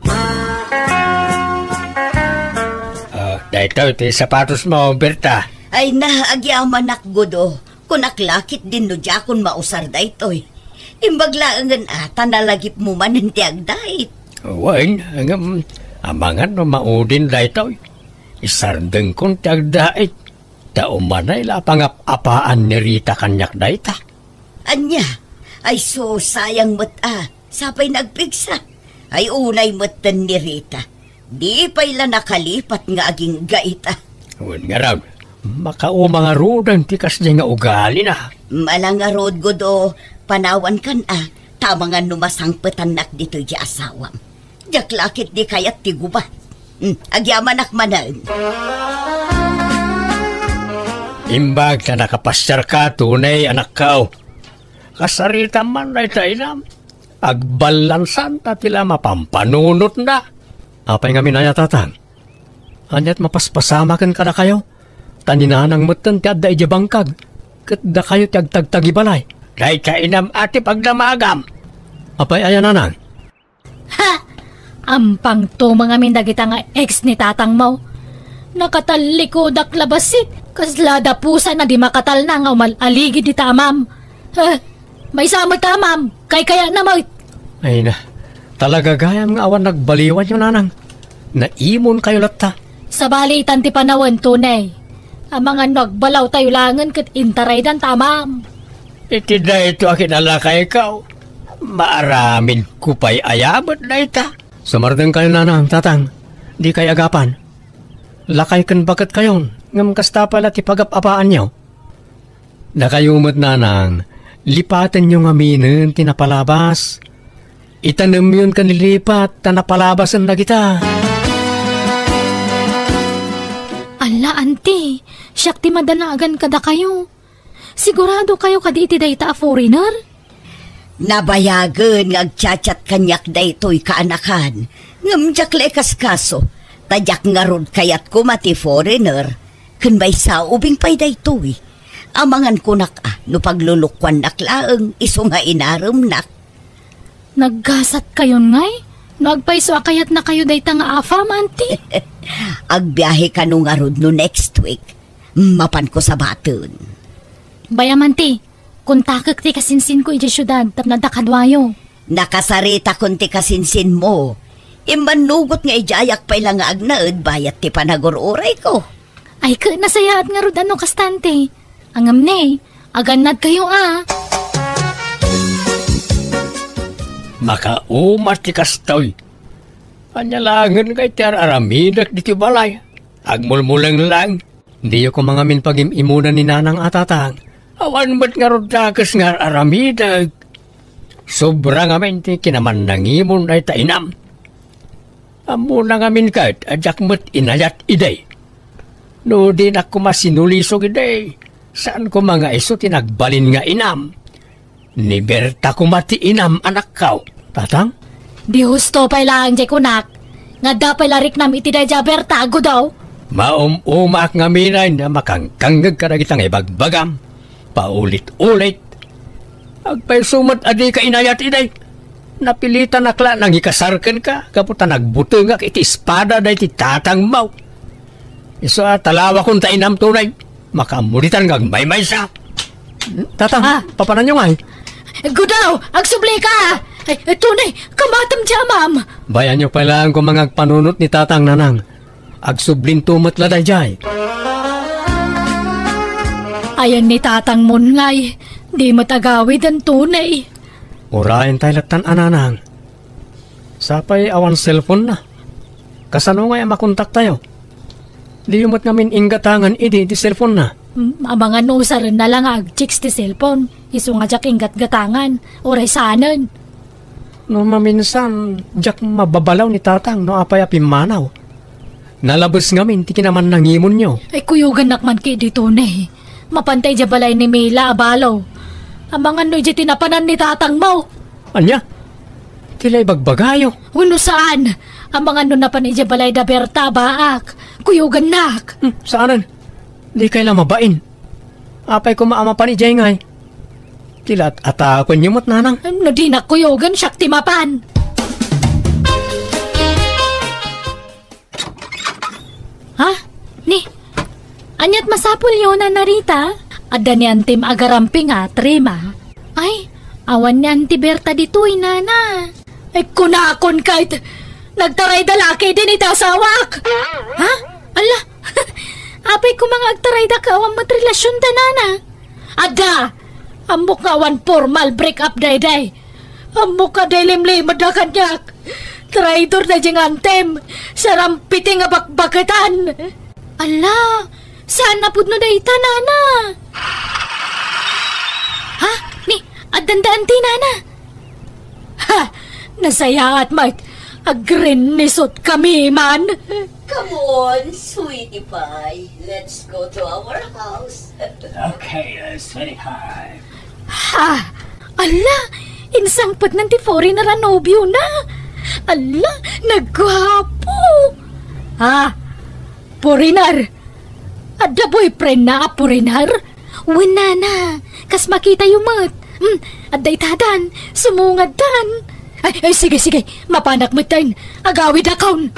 Dahito, ti sapatos mo, Berta. Ay na, agyaman nakgudo. Kunaklakit din no diyakon mausar da ito'y. Imbaglaangan tanalagip mo man hindi agdait. Wan, amangan no maudin dahito. Isardeng kong tiagdait. Taumanay la pangap-apaan ni Rita kanyak daita. Anya, ay so sayang mat sapay nagpigsa. Ay unay matan ni Rita. Di pa ila nakalipat nga aging gaita. Wan nga raw, makao mga rodang tikas niya nga ugali na. Malang nga rod godo, panawan kan tama nga numasangpetan nak dito di asawam. Jak lakit di kayat ti gubat. Agyaman ak manan. Imbag na nakapasyar ka, tunay anak kao. Kasarita man na itainam. Agbalansan ta tila mapampanunot na. Apay nga minaya tatang. Anyat mapaspasamakan ka na kayo. Taninanang mutan ti adda ija bangkag. Kat da kayo ti agtagtagibalay. Kay kainam ati pagdamagam. Apay ayan nanang. Ha! Ampang to mga mindagita nga ex ni tatang mo. Nakataliko dak labasit. Kaslada pusa na di makatal na nga umaligid di tamam. Ha! May samot tamam. Kaya na mo. Ay na. Talaga gayam nga awan nagbaliwan yung nanang. Naimon kayo latta. Sa balitan ti panawan tunay. Ang mga nagbalaw tayo langan kat intaray dan tamam. Iti na ito akin alakay ikaw. Maaramin kupay ayabot na ita. Sumardang kayo nanang, tatang. Di kayo agapan. Lakay kan bagat kayon. Ngam kasta pala ti pagapapaan nyo. Nakayumot nanang. Lipatan nyo nga minin tinapalabas. Itanam yun kanilipat tanapalabasan na kita. Ala, auntie. Siyak ti madanagan kada kayo. Sigurado kayo kaditi dayta a foreigner? Nabayagan nga agchat-chat kanyak daytoy kaanakan. Ngamjak lekas kaso. Tadyak nga rod kayat kumati foreigner. Kanbay sa ubing pay daytoy. Amangan kunak no paglulukwan naklaang iso nga inaram nak. Naggasat kayon ngay? Nagpaiso akayat na kayo dayta nga afam, auntie? Agbiyahe ka nung arod no next week. Mapan ko sa baton. Bayam, auntie. Kuntakak ti kasinsin ko iti syudad tapno dakadwayo. Nakasarita kun ti kasinsin mo. Imbanugot nga ijayak pa ilang nga agnaed bayat ti panagururay ko. Ay ka nasayaat nga rod ano kastante. Angam ne, aganad kayo Makaumat ti kastoy. Anyalangan kay ti aramidak di ti balay. Agmulmulang lang. Di ko mga minpagimimunan ni nanang atatang. Awan ba't nga rodakas nga aramidag. Sobrang amin ti kinaman nangimon ay tainam. Amo na ngamin kahit adyak mo't inayat iday. No din ako masinulisog iday. Saan ko mga iso tinagbalin nga inam. Ni Berta kumati inam anak kaw. Tatang? Di husto pa ilang jay kunak. Nga dapay larik nam iti day Berta ago daw. Umak nga minay na makangkanggag ka na kitang ibagbagam. Paulit-ulit. Agpay sumat adi ka inayat iday. Napilitan akla nang ikasarkan ka. Kaputa nagbutungak iti espada na iti tatang mau. Iso talawa kong tainam tunay. Makamulitan ngag may sa. Tatang, papanan nyo nga eh. Gudaw, agsubli ka! Tunay, kamatam siya, ma'am. Bayan nyo pala ang kumangag panunot ni tatang nanang. Agsublin tumat laday jay. Ayan ni tatang mon ngay, di matagawid ang tunay. Urayan tayo latan ananang. Sapay awan cellphone na. Kasano nga makontak tayo? Di umot ngamin inggatangan idi di cellphone na. Abangan no sa rin na lang ag-chicks ti cellphone. Iso nga jak inggat-gatangan, oray sanan. No maminsan, jak mababalaw ni tatang no apay apimanaw. Nalabas ngamin, ti kinaman nangimon nyo. Ay kuyugan nakman ki di tunay. Mapantay dya balay ni Mila abalaw. Abangan no dya tinapanan ni tatang mo. Anya? Tila'y bagbagayo. Uno saan? Abangan no napan dya balay da Berta baak. Kuyugan nak. Saanan? Di kayo mabain. Apay ko maama pa ni Jay ngay. Tilat atakon niyo mo't nanang. No di na kuyugan siyak timapan. Ha? Ni? Anyat masapul yun na narita? Ada ni antim agaramping trima. Ay, awan ni Auntie Berta dito'y nana. Ay kunakon kahit nagtaray dalaki din itasawak. Ha? Ala, apay ko mga agtaray da ka awang matrelasyon da nana. Ada, amok nga awan formal break up day. Amok ka day limlim da kanyak. Traidor na diyang antem. Sarampiting nga bakbakatan. Ala, saan na pud no dayta, nana? Ha? Ni, adandaan ti, nana? Ha? Nasaya at Mike. Agrin nisot kami, man. Come on, sweetie pie. Let's go to our house. Okay, sweetie pie. Ha? Ala, insangpot ng ti foreigner na nobyo na. Ala, nagwapo. Foreigner. Ada boyfriend na foreigner? Wala na. Kas makita yung mat. Aday tadan. Sumungad tan. Ay, sige. Mapanak mo tan. Agawid akaun.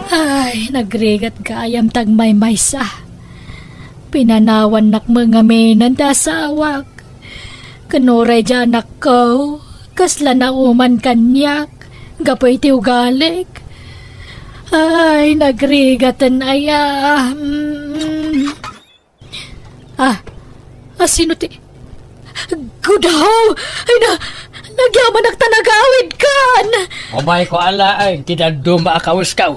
Ay, nagregat kaayam tagmay maysa. Pinanawan nak mga menan da sawak. Kanuray dyan ako. Kasla na uman kanyak. Gapoy ti ugalik. Ay, nagrigatan aya. Sino ti? Gudaw! Ay na, nagyaman nagtanagawid kan! Umay ko ala ay, tinaduma akawas ka.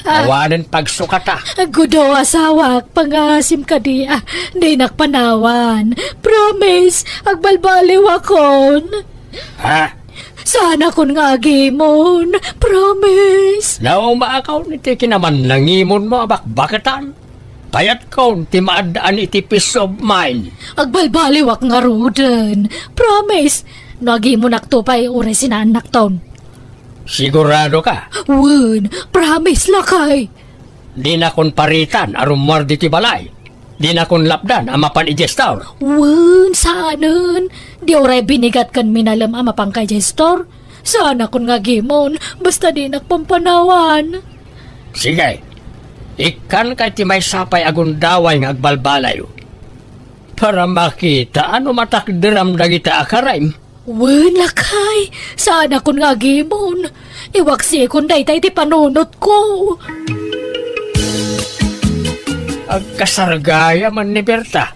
Awanan pagsukata. Gudaw asawak, pangasim ka di. Di nakpanawan. Promise, agbalbaliw akon. Sana kon nga agimon. Promise. Nauma akaw niti kinaman langimon mo abakbakatan. Payat kaon ti maadaan iti peace of mind. Agbalbaliwak nga ruden. Promise. Nagimon aktupay ure sinanak taon. Sigurado ka? Wen, promise lakay. Di na kon paritan arumar di ti balay. Di na kon lapdan amapan igestor. Wen, saanan? Di oray binigat kan minalam amapang kay gestor. Sana kon nga gimon, basta di nakpampanawan. Sige, ikan kay ti may sapay agundaway ng agbalbalay. Para makita ano matakdiram dagita akaraim. Wen, lakay. Sana kon nga gimon. Iwaksi kon daytay ti panunot ko. Agkasargaya man ni Berta.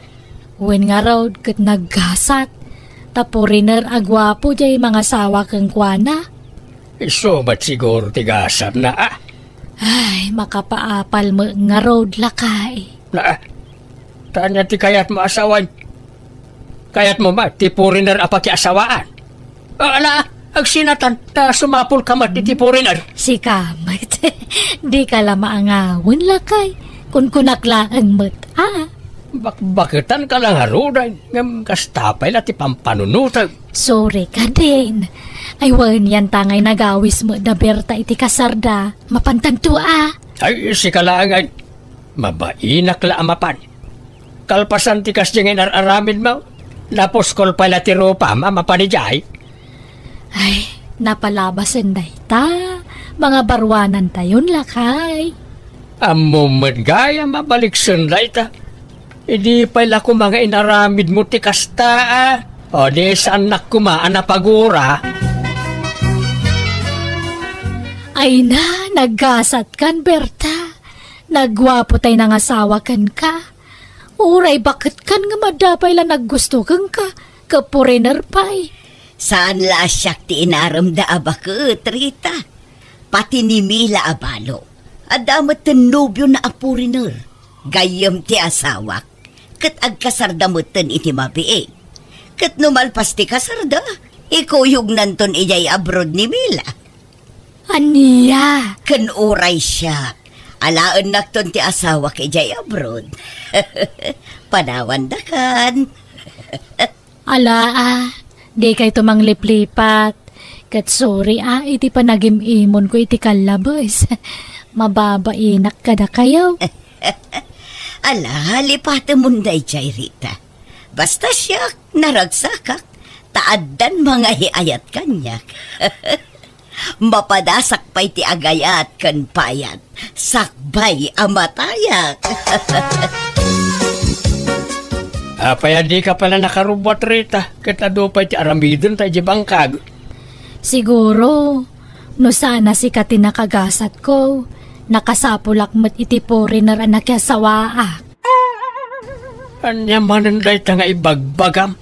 Wen nga raw kat naggasat. Taporiner agwapo jay mga sawa kang kwana. Iso ba't siguro tigasat na Ay, makapaapal mo nga road lakay. Tanya ti kayat mo asawan. Kayat mo ma, ti foreigner apaki asawaan. Agsinatan, sumapul ka mat ti foreigner. Si kamat, di ka lamaangawin lakay. Kung kunaklaan mo't, Bakbakitan ka lang haruday. Ngam kastapay na ti pampanunutag. Sorry ka din. Ay, wan yan tangay nagawis mo na Berta iti kasarda. Mapantanto Ay, si kalangan. Mabainak la amapan. Kalpasan ti kasdyang inararamid mo. Lapos kol pala ti ropa, mapanijay. Ay, napalabasan na ita. Mga barwanan tayon lakay. Amumad gaya mabaliksan na ita. Hindi pala ko mga inaramid mo ti kasta O di saan nakumaan na pagura. Ay na, naggasat kan Berta. Nagwapo tay nang asawa kan ka. Uray, bakit kan nga madapay lang naggusto kang ka? Kapuriner pa'y. Saan lasyak ti inaramda abakit, Rita? Pati ni Mila abalo. Adamat ten nobyo na apuriner. Gayam ti asawak. Kat agkasardamutan iti mabiig. Kat numalpas ti kasarda. Ikuyog nanton ijay abroad ni Mila. Aniya? Kan uray siya. Alaan nakton ti asawa kay jay abroad. Panawan da kan. Di kay tumang liplipat. Kat sorry iti panagimimon ko iti kalabos. Mababainak ka da kayo. Lipatan mo day jay Rita. Basta siya naragsakak. Taaddan mga hiayat kanyak. Mapadasak pa'y ti agayat kan payat. Sakbay amatayak. Apayadi ka pala nakarubot, Rita. Katado pa'y ti aramidon tayo di bangkag. Siguro, no sana si Kati nakagasat ko. Nakasapulak mo't iti foreigner anak yasawaak. Anya manan day ta nga ibagbagam.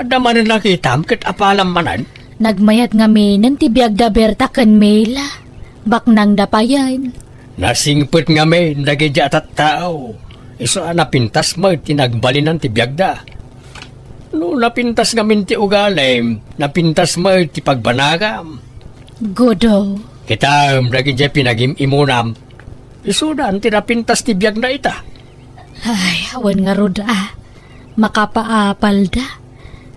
Ada manan nakitam kat apalam manan. Nagmayat nga minan ti biag da Berta kan Mela. Baknang dapayan. Nasingput nga may nagidya at tao. Iso napintas mo tinagbalinan ti biag da. No napintas nga min ti ugalim, napintas mo ti pagbanagam. Godo. Kita nagidya pinagim imunam. Iso na ti napintas ti biag na ita. Ay, awan nga roda. Makapaapal da.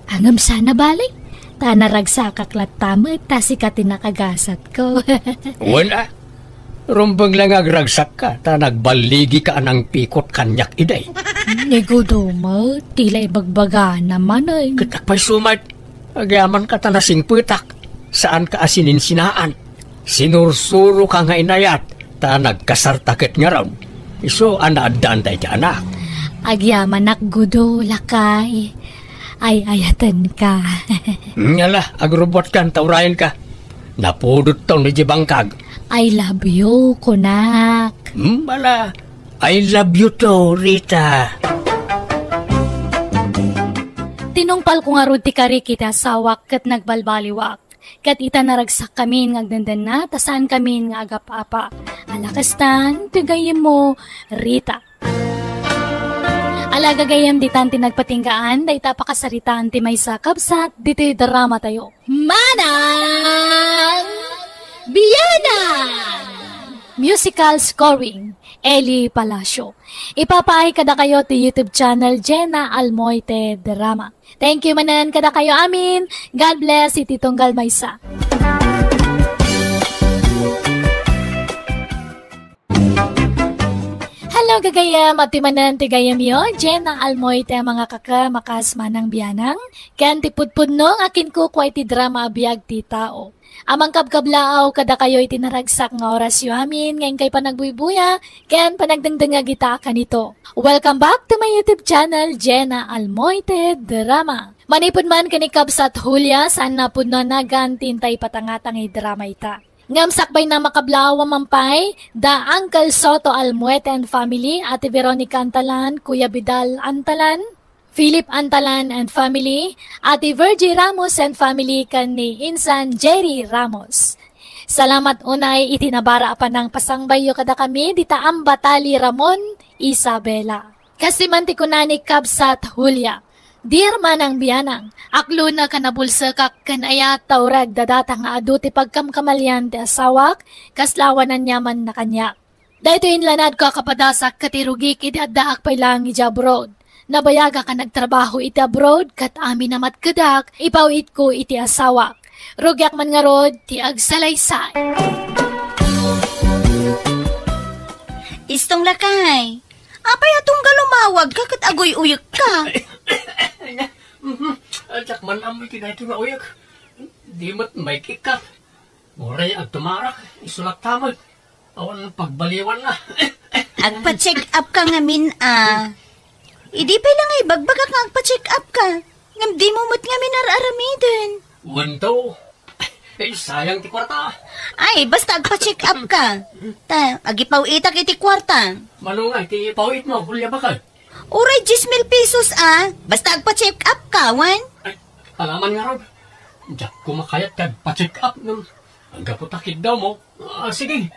Hangam sana balik. Ta naragsakaklat tama, ta si ka tinakagasat ko. Wala. Rumbang lang agragsak ka, ta nagbaligi ka ng pikot kanyak iday. Nigudo mo, tila ibagbaga naman ay. Katakpay sumat, agyaman ka ta nasing putak. Saan ka asinin sinaan? Sinursuro ka nga inayat, ta nagkasartakit nga raw. Iso anadaan tayo ti anak. Agyaman nakgudo, lakay. Ay ayatan ka. Ngala, agrobot ka, taurayan ka. Napudot to ni Jibangkag. I love you, kunak. Bala, I love you to, Rita. Tinungpal ko nga ron ti kari kita sawak kat nagbalbaliwak. Kat ita naragsak kami ngagdandan na, tasaan kami nga agapapa. Alakastan, tigayim mo, Rita. Alagagayam di tanti nagpatinggaan, day tapakasaritaan ti may sakabsat, dito drama tayo. Manang Biyanan! Musical scoring, Eli Palacio. Ipapaay kada kayo ti YouTube channel Jenna Almoite Drama. Thank you manan kada kayo amin. God bless iti Tunggal Maysa. Hello gagayam at timanan ti gayam yo, Jenna Almoite mga kaka makas manang biyanang. Kan ti pudpudno akin ko kway ti drama abiyag ti tao. Amang kabkablaaw kada kayo itinaragsak nga orasyo amin ngayon kay panagbuibuya, kan panagdangdanga kita kanito. Welcome back to my YouTube channel, Jenna Almoite Drama. Manipod man kanikabsat Hulya, saan na pud na nagantintay patangatang drama ita. Ngamsakbay na makablaw mampay, da Uncle Soto Almuete and family, Ate Veronica Antalan, Kuya Bidal Antalan, Philip Antalan and family, Ate Virgie Ramos and family kan ni Insan Jerry Ramos. Salamat unay itinabara pa ng pasangbayo kada kami, dita ang Batali Ramon Isabela. Kasi mantikunani kabsat Hulya. Dear manang biyanang, aklo na kanabulsa kak kanayat taurag dadata nga adu ti pagkamkamalyan ti asawak, kaslawanan nyaman na kanya. Dahito inlanad ko kapadasak katirugik iti addaak pay lang iti abroad. Nabayaga ka nagtrabaho iti abroad, kat amin namat kadak, ipawit ko iti asawak. Rugyak man nga rod, ti agsalaysay. Istong lakay, apay atong galumawag ka kat agoy-uyok ka. Alak man amoy kinahito na uyak. Di mat may kikap. Moray ang tumarak, isulak tamag. Awan pagbaliwan na. Agpa-check up ka ngamin Idi pa lang ay bagbaga ka agpa-check up ka. Ngam di mo mo't ngamin araramidin. Wanto. Sayang ti kwarta. Ay, basta agpa-check up ka. Agipaw itak iti kwarta. Malungay, ti pawit mo, Hulya bakal. Uray, 10,000 pesos Basta agpa-check up ka, wan. Ay, alaman nga ron. Diyak kumakayat kag pa-check up nun. Ang gaputakid daw mo. Sige,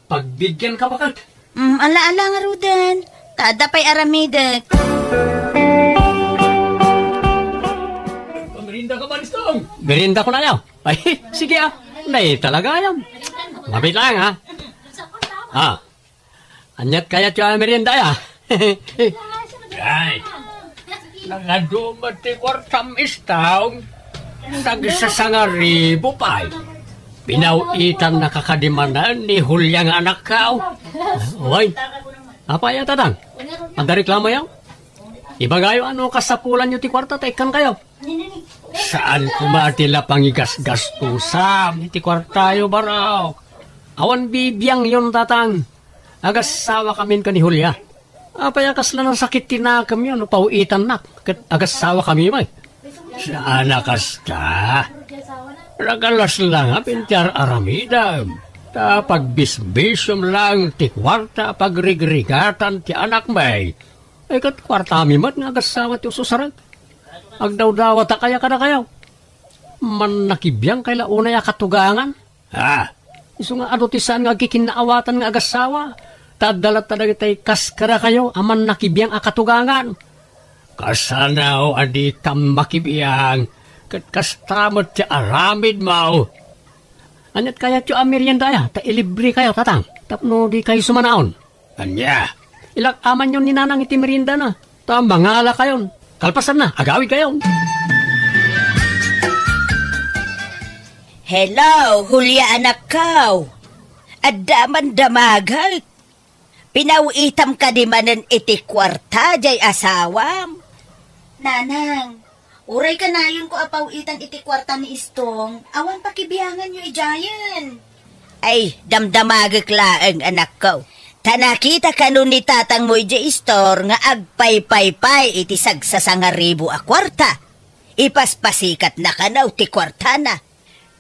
pagbigyan ka bakal. Ala-ala nga rudan. Tada pa'y aramidek. Merinda ka ba, Nistong? Merinda ko na yaw. Ay, sige Nay, talaga yan. Mabit lang Anyat kaya tiyo merinda ya. Ay, nangadumat ti kwartam istaw. Nagsasangaribo pa. Pinawitan nakakadimanan ni Hulya nga anak ka. Oy, apa ya tatang? Anda reklamo yaw? Ibagayo ano kasapulan nyo ti kwarta, tekan kayo. Saan kumatila pangigas-gastusan ti kwartayo baraw? Awan bibiyang yon tatang. Agasawa kami ka ni Hulya. Apayakas lang ng sakit tinakam yun, pauitan na. Agasawa kami may. Saan nakas ka? Ragalas lang pintyar aramida. Pagbisbisyom lang ti kwarta pagrigrigatan ti anak may. Ay kat kwarta mimat nga agasawa ti ususarag. Agdaw-dawa ta kaya kada kayaw. Man nakibiyang kay launay akatugangan. Iso nga adotisan nga kikinaawatan nga agasawa. Tadalat talaga tay kaskara kayo aman nakibiyang akatugangan. Kasanaw adi tam makibiyang. Kat kastamot ti aramid mau. Anyat kaya ti amerienda ya. Ta ilibre kayo tatang. Tapno di kayo sumanaon. Anya. Ilak aman yun ni nanang iti merienda na. Ta mangala kayon. Kalpasan na, agawid kayo. Hello, Hulya anak kaw. Adaman damagay. Pinawitam ka di manan iti kwarta jay asawam. Nanang, uray ka na yun ko apawitan iti kwarta ni Istong. Awan pakibiyangan nyo ijayan. Ay, damdamagak laeng anak ko. Tanakita ka nun ni tatang mo iti istor nga agpay-pay-pay iti sagsasangaribo a kwarta. Ipaspasikat na kanaw ti kwarta na.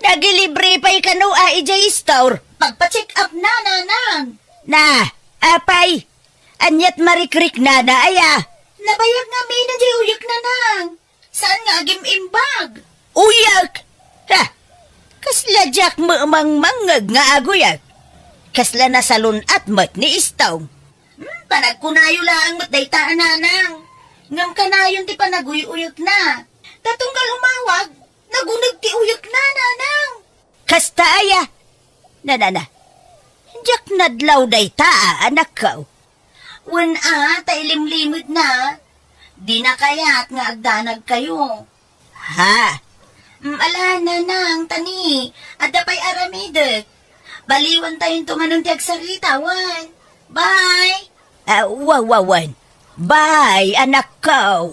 Nagilibre pa'y kanaw a iti istor. Pagpa-check up na, nanang. Na, apay, anyat marikrik na aya. Nabayag nga may na jay uyak na nang. Saan nga agim imbag? Uyak! Ha! Kasla jak mo mangmangag nga aguyak. Kasla na salun at mat ni istaw. Panagkunayo lang mat daytaan nanang. Ngam kanayon ti panaguy-uyak na. Tatunggal umawag, nagunag ti uyak na, nanang. Kasta aya. Na. Jak nadlaw dayta anak ko. Wan tailimlimid na. Di na kaya't nga agdanag kayo. Ha? Ala, nanang, tani. Adda pa'y aramidek. Baliwan tayong tumanong tiagsarita, wan. Bye! Wawan. Bye, anak ko.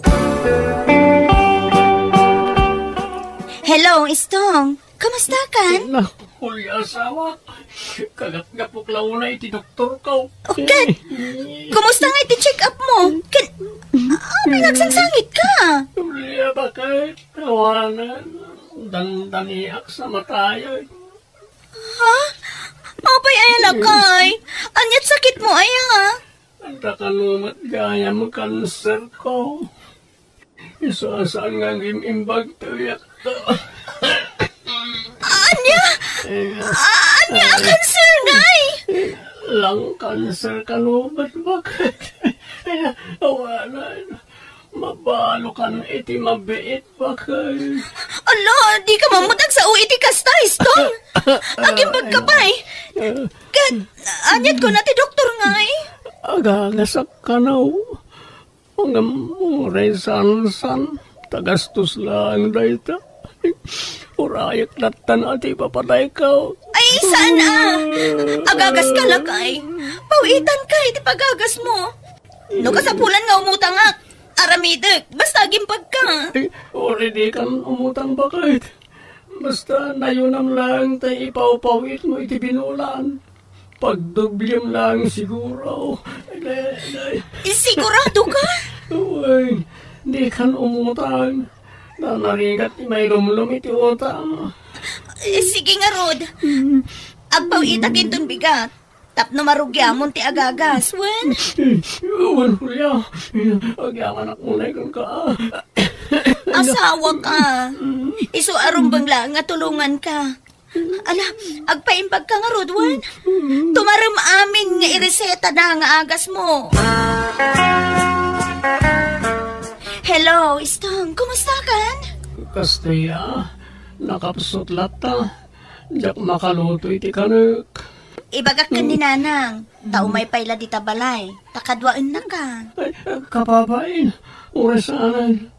Hello, Istong. Kamusta kan? Huli asawa. Kagat-gapok launa iti doktor ko. Okay. Kumusta nga iti-check up mo? May nagsangsangit ka. Huli bakit? Tawanan. Dandaniak sa matayo. Ha? Apay ayan akay. Anyat sakit mo aya. Ang takalumat gaya mo kanser ko. Isasaan nga gimimbag tuyak ko. Anya cancer ngay. Lang kanser kalumat bakit? Awanan. Mabalo kan iti mabiit bakit? Ala, di ka mamutag sa uiti kasta, Istong. Agimbag ka pa'y. Anyat ko na ti doktor ngay. Agagasak ka na o. Mga muray san-san. Tagastos lang dayta. Urayak latan ati papatay ka. Ay, sana. Agagas ka lakay. Pawitan ka, iti pagagas mo. No kasapulan nga umutang nga. Aramidek, basta gimpag ka. Ay, already kan umutang bakit? Basta nayunam lang tayo ipawpawit mo iti binulan. Pagdugbilim lang siguro. Sigurado ka? Uy, di kan umutang. Nanarigat may lumlum iti utang. Sige nga, Rod. Agpawitan kinton bigat. Tapno marugyamon ti agagas, wen? Wan hulya. Agyaman ako na ikon ka. Asawa ka. Iso arumbang lang nga tulungan ka. Ala, agpaimbag ka nga, Rod, wen? Tumaram amin nga ireseta na nga agas mo. Hello, Istong. Kumusta kan? Kastaya, nakapsot lata. Diyak makaluto iti kanek. Ibagak ka ni nanang. Tao may payla di tabalay. Takadwaan na ka. Ay, kapapain. Urasanan.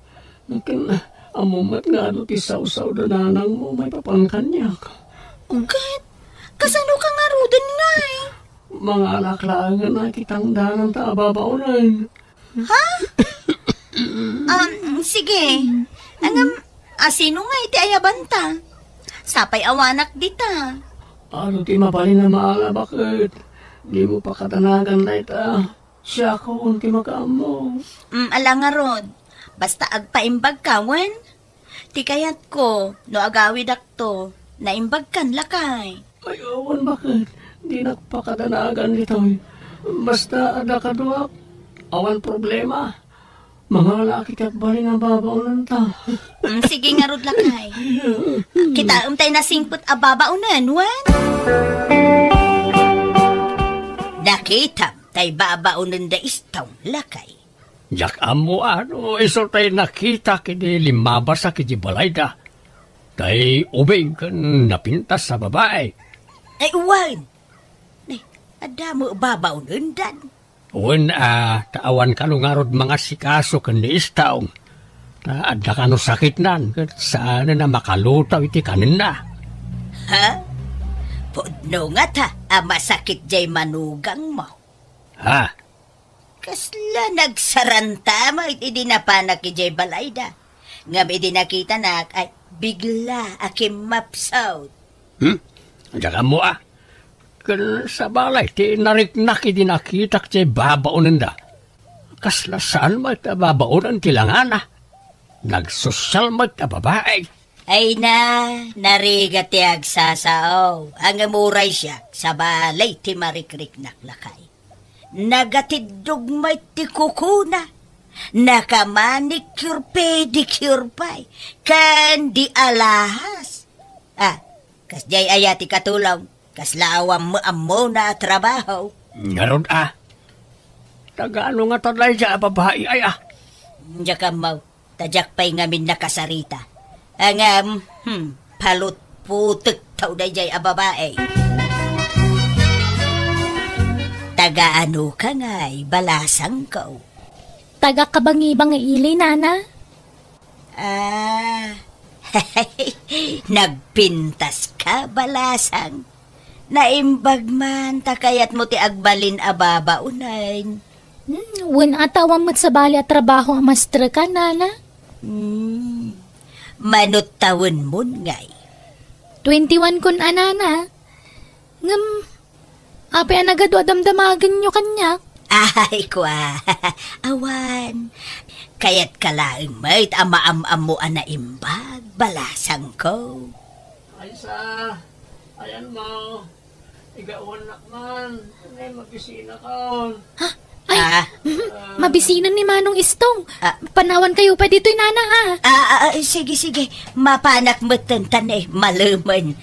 Nakin, amumat nga do ti saw-saw da nanang mo may papangkanyak. Ugad? Kasano ka nga rudan nga eh? Mga alaklangan na kitang danang taababaunan. Ha? Sige. Sino nga iti ayabanta? Sapay awanak dita. Ano ti mapalin na maala bakit? Di mo pa katanagan na ita. Siya ko unti makaamo. Ala nga, Rod. Basta agpaimbag ka, wen? Ti kayat ko, no agawid akto, naimbag kan lakay. Ay, awan bakit? Di nakpakatanagan dito. Basta ada kaduak. Awan problema. Mga laki kat bali na babaunan ta. Sige nga, Rod, lakay. Kita umtay na singput ababaunan, wen? Nakita tay babaunan da istaw lakay. Jak amo ano, iso tayo nakita kini limabasa kini balay da. Tay ubing kan napintas sa babae. Ay uwan. Ay, ada mo babaunan dan. Uwan taawan ka nungarod mga sikaso kan ni istaw. Ada ka no sakit nan, saan na makalutaw iti kanin na. Ha? Pudno nga ta, masakit jay manugang mo. Ha? Kasla nagsaranta mo, iti dinapanak ki jay balayda. Ngam iti nakita nak, ay bigla akim mapsaw. Diyan mo Kan sa balay, ti nariknak iti nakitak jay babaunan da. Kasla saan mo iti babaunan tilangan Nagsosyal mo iti babae. Ay narigat ti agsasao. Ang amuray siya, sa balay ti marikriknak lakay. Nagatidog may ti kukuna. Nakamanicure pedicure pa'y. Kan di alahas. Kas jay ayati katulong. Kas lawam mo amo na trabaho. Ngaron Tagaano nga talay siya babae ay Diya ka mau. Tajak pa'y ngamin nakasarita. Ang palot putek tau da jay babae. Tagaano ka nga'y balasang ko. Taga kabangi-bangi ili, nana? Nagpintas ka, balasang. Naimbag man, takayat mo ti agbalin ababaunain. Wen atawan mo't sa bali at trabaho ang master ka, nana? Manot taon mo ngay. 21 kun anana. Ngam, api ang nagado damdamagan nyo kanya. Ay, kwa. Awan. Kaya't kalaing may't ama-am-am mo na imbag, balasang ko. Ay ayan mo. Igawan na man. Ay, magisina ka. Mabisinan ni Manong Istong. Panawan kayo pa dito'y nana Sige. Mapanak mo tantan maluman.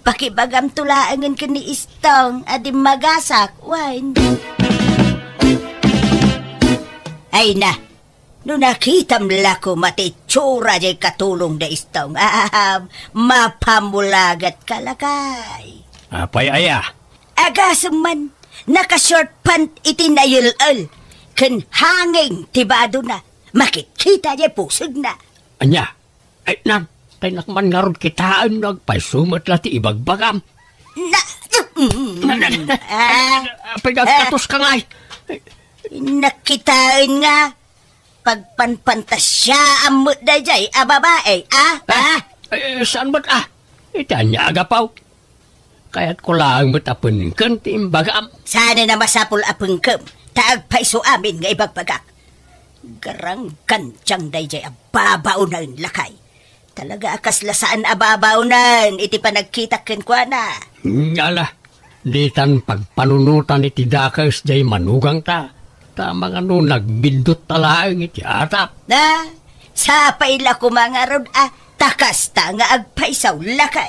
Pakibagam tulaangan ka ni Istong. Adim magasak. Wine. Ay na. No nakitam lako matitsura jay katulong da Istong. Mapamulagat kalakay. Apay Agasam man. Naka-short pant itinayul-ul. Kan hanging tibado na. Makikita niya pusog na. Anya, ay tay nakman nga ron kitaan nagpaisumat lati ibagbagam. Pagkatos ka nga Nakitaan nga. Pagpanpantas siya amot na jay, babae, saan ba't itanya agapaw. Kaya't ko lang matapon kanti imbagam. Sana na masapul apeng kem. Taag paiso amin nga ibagbagak. Garang kantyang dayjay ababaunan lakay. Talaga akaslasaan ababaunan. Iti panagkitakin kwa na. Ngala, ditan pagpanunutan iti dakas jay manugang ta. Tama nga no nagbindot talaang iti atap. Sa paila ko mga rod takas ta nga agpaisaw lakay.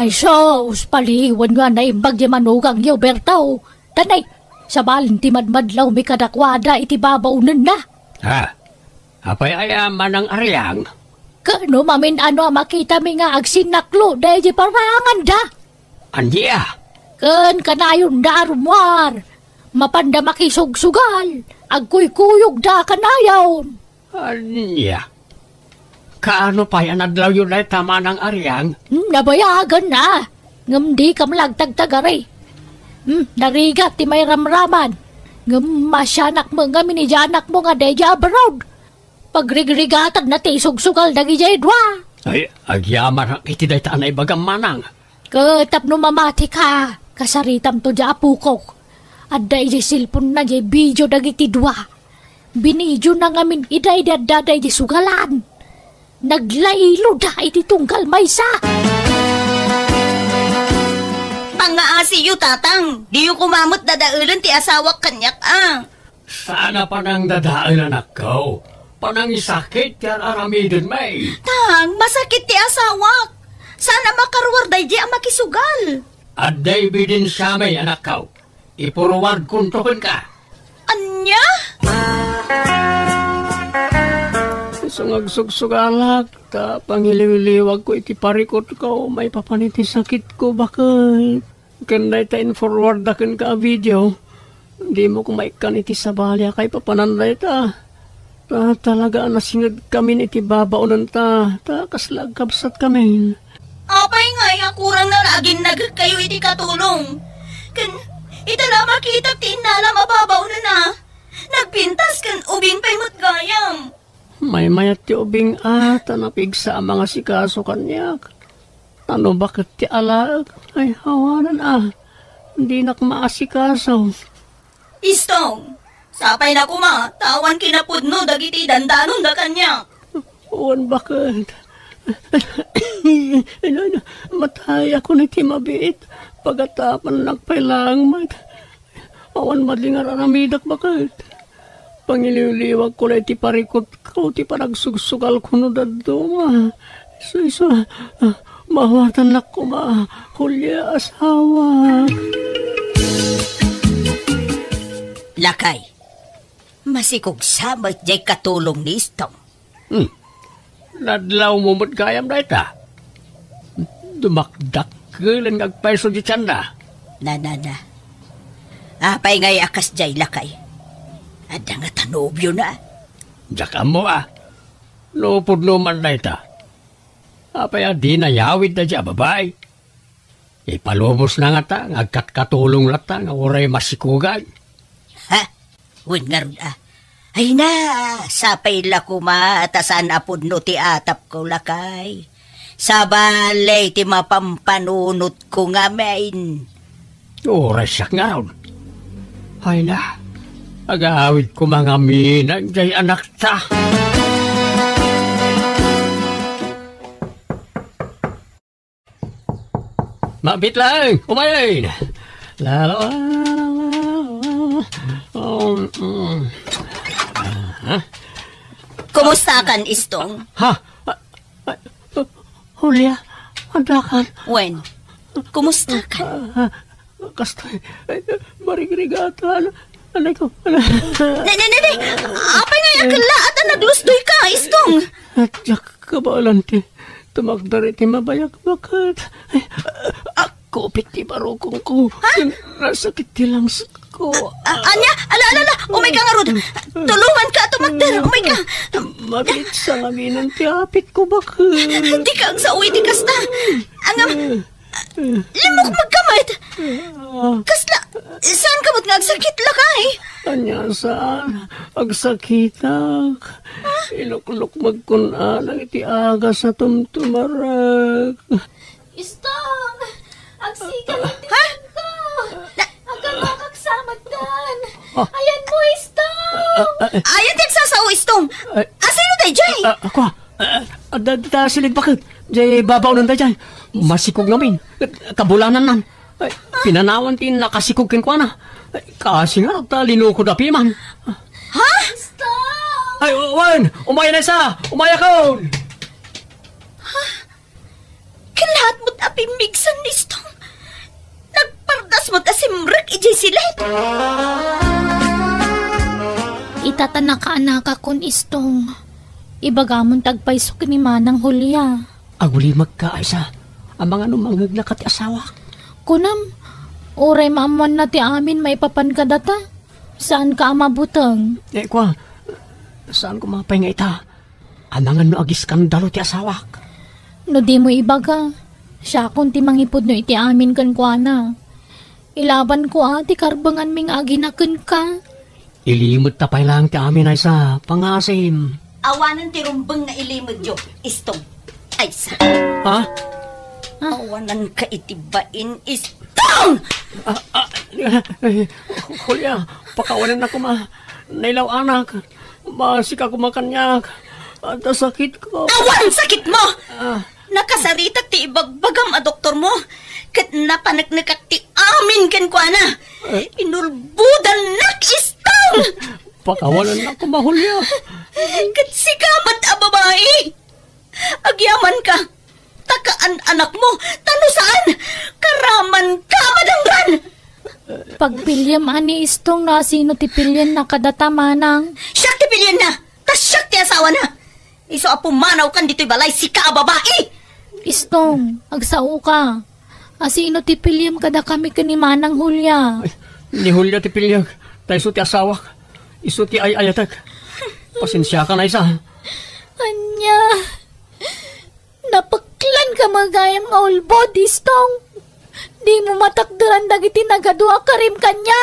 Ay sos, paliwan nga na imbag di manugang yaw bertaw. Tanay, sa balin ti madmadlaw may kadakwada iti babaunan na. Apay manang aryang. Kano mamin makita mi nga agsinaklo dahil di parangan da. Andiya? Kan kanayon da arumwar. Mapanda makisugsugal. Agkuy-kuyog da kanayon. Andiya? Kaano pa yan adlaw yun ay tama ng aryang? Nabayagan na. Ngam di kam lagtagtagari. Narigat ti may ramraman. Ngam masyanak mo nga minijanak mo nga deja abroad. Pagrigrigatag na ti sugsugal dagi jay dwa. Ay, agyaman ang itiday taan ay bagang manang. Katap no mamati ka. Kasaritam to dya apukok. At da jay silpon na jay video dagi ti dwa. Binidyo na ngamin iday daday jay sugalan. Naglailo da iti tunggal maysa. Pangaasiyo tatang, di yu kumamot dadaulan ti asawak kanyak Sana pa nang dadaan anak ko. Panang isakit yan aramidin may. Tang, masakit ti asawak. Sana makarwar day di ang makisugal. At David din siya may anak ko. Ipuruwad kuntukin ka. Anya? Sungag-sugsugalak, pangiliwiliwag ko iti parikot ko, may papaniti sakit ko, bakit? Kanday tayo forward akin ka video, Di mo kumaikan iti sabalya kay papananday ta. Talaga nasingad kami iti babaunan ta. Kaslag kabsat kami. Apay nga, kurang na laging kayo iti katulong. Ita na makita tinala mababaw na. Nagpintas kan ubing pay matgayam. May mayat ti ubing tanapigsa ang mga sikaso kanyak. Ano bakit ti alag? Ay, hawanan Hindi na kumaasikaso. Istong, sapay na kuma, tawan kinapudno dagiti dandanon da kanyak. Uwan bakit? Matay ako na ti mabiit. Pagatapan nagpailang awan madlingar aramidak bakit? Pangiliwliwag ko na iti parikot ko, ti paragsugsugal ko no daduma. Isa, mawatan na ko hulya asawa. Lakay, masikog samat jay katulong ni Istong. Nadlaw mo mo't gayam na ita. Dumakdak lang agpaiso di tiyanda. Na. Apay ngay akas jay lakay. Ada nga tanobyo na. Diyak mo Lupod naman na ita. Apay di na yawid na dya babae. Ipalubos na nga ta, ngagkatkatulong na ta, nga oray masikugay. Ha? Win nga ron Ay na, sapay la kumatasan apod no ti atap ko lakay. Sabalay ti mapampanunot ko nga main. Oray siya nga ron. Ay na, agawid ko mga minang jay anak ta. Mabit lang, umayin. Kumusta kan, Istong? Julia, andakan. Wen, kumusta kan? Kastay, marigrigatan. Anay ko, Nene, apay nga yakala at naglusdoy ka, Istong. At yak kabalanti, tumagdari ti mabayak bakit. Ako, piti barukong ko. Nasakit ti langs ko. Anya, ala, umay ka nga rod. Tulungan ka, tumagdar, umay ka. Mabit sa ngamin ti apit ko bakit. Di ka ang sa uwi, di kasta. Limok magkamit. Kasla, saan ka mo't nga agsakit lakay? Anya saan? Agsakitak. Ilukluk magkunan ang iti aga sa tumtumarag. Istong! Agsikan iti ko! Agan makaksamad dan! Ayan mo, Istong! Ayan din sa Istong. Asino tayo, Jay? Ako, silid bakit? Jay, babaw nun tayo, Jay. Masikog namin. Kabulanan nan. Pinanawan tin nakasikog kin kwa na. Kasi nga, linukod api man. Ha? Istong! Ay, Wan! Umaya na isa! Umaya ka! Kalahat mo't apimigsan ni Istong. Nagpardas mo't asimrek ijay silet. Itatanaka-anaka kun, Istong. Ibagamon tagpaisok ni Manang Julia. Aguli magkaisa. Ang mga numangag na kati asawa. Kunam, oray maamuan na ti amin maipapan ka data. Saan ka amabutang? Kwa, saan ko mapay nga ita? Ang mga no agis skandalo ti asawak. No di mo ibaga. Siya kung ti mangipod no iti amin kan kwa na. Ilaban ko ti karbangan ming aginakan ka. Ilimot tapay lang ti amin ay sa pangasim. Awanan ti rumbang na ilimod yo, Istong. Ay sa. Ha? Awanan ka itibain, Istong! Kulya, pakawanan ako nailaw anak. Masika ko makanyak. At sakit ko. Awan sakit mo! Nakasarita ti ibagbagam a doktor mo. Kat napanagnakak ti amin kan kwa na. Inulbudan nak, Istong! Pakawanan ako mahulya. Kat sikamat a babae. Agyaman ka. Takaan anak mo. Tano saan? Karaman ka madanggan. Pagpilyam ani Istong na sino ti pilyan na kadata Manang. Siyak ti pilyan na. Tas siyak ti asawa na. Iso apo manaw kan dito'y balay sika a babae. Istong, agsao ka. Asino ti pilyam kada kami ka ni Manang Julia. Ni Hulya ti pilyag. Ta iso ti asawak. Iso ti ayatek. Pasensya ka na isa. Anya, napaklan ka magayam nga ulbod, istong. Di mo matakdaran dagiti nagadua karim kanya.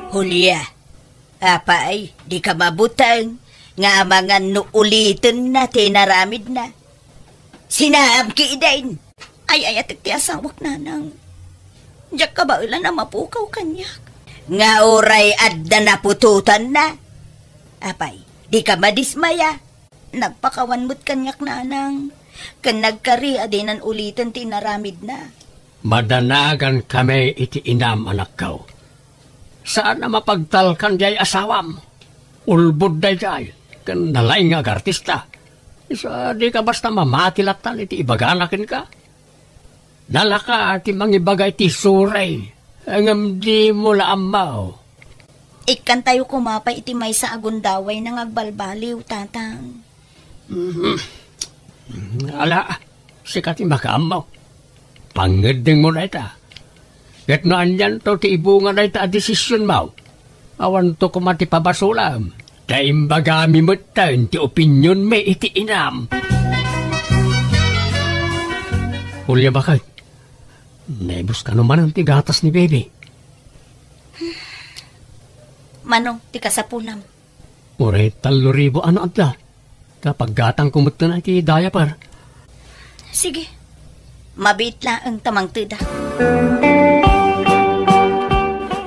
Julia, apay, di ka mabutang nga mga nuulitin na tinaramid na. Sinaam ki idain. Ay, atik ti asawak nanang. Diyak ka ba ulan na mapukaw kanyak? Nga oray adda na pututan na. Apay, di ka madismaya. Nagpakawan mo't kanyak nanang. Kan nagkari adinan ulitin tinaramid na. Madanagan kami iti inam anak ko. Saan na mapagtalkan jay asawam? Ulbod day jay. Kan nalaing nga artista. Isa di ka basta mamatilatan iti ibaganakin ka. Nalaka ati mangibagay ti suray. Angam di mo laamaw. Ikan tayo kumapay iti may sa agundaway nang agbalbaliw, tatang. Ala, sikat yung makaamaw. Pangedeng mo na ita. Ket no anyan to ti ibunga na ita a desisyon mo. Awan to kumati pabasulam. Taimbagami mo tayo ti opinyon may iti inam. Hulya bakit? Naibus ka naman ang tigatas ni baby. Manong, ti kasapulam. Ure, 3,000 ano adla. Kapag gatang kumut na iti diaper. Sige, mabit lang ang tamang tuda.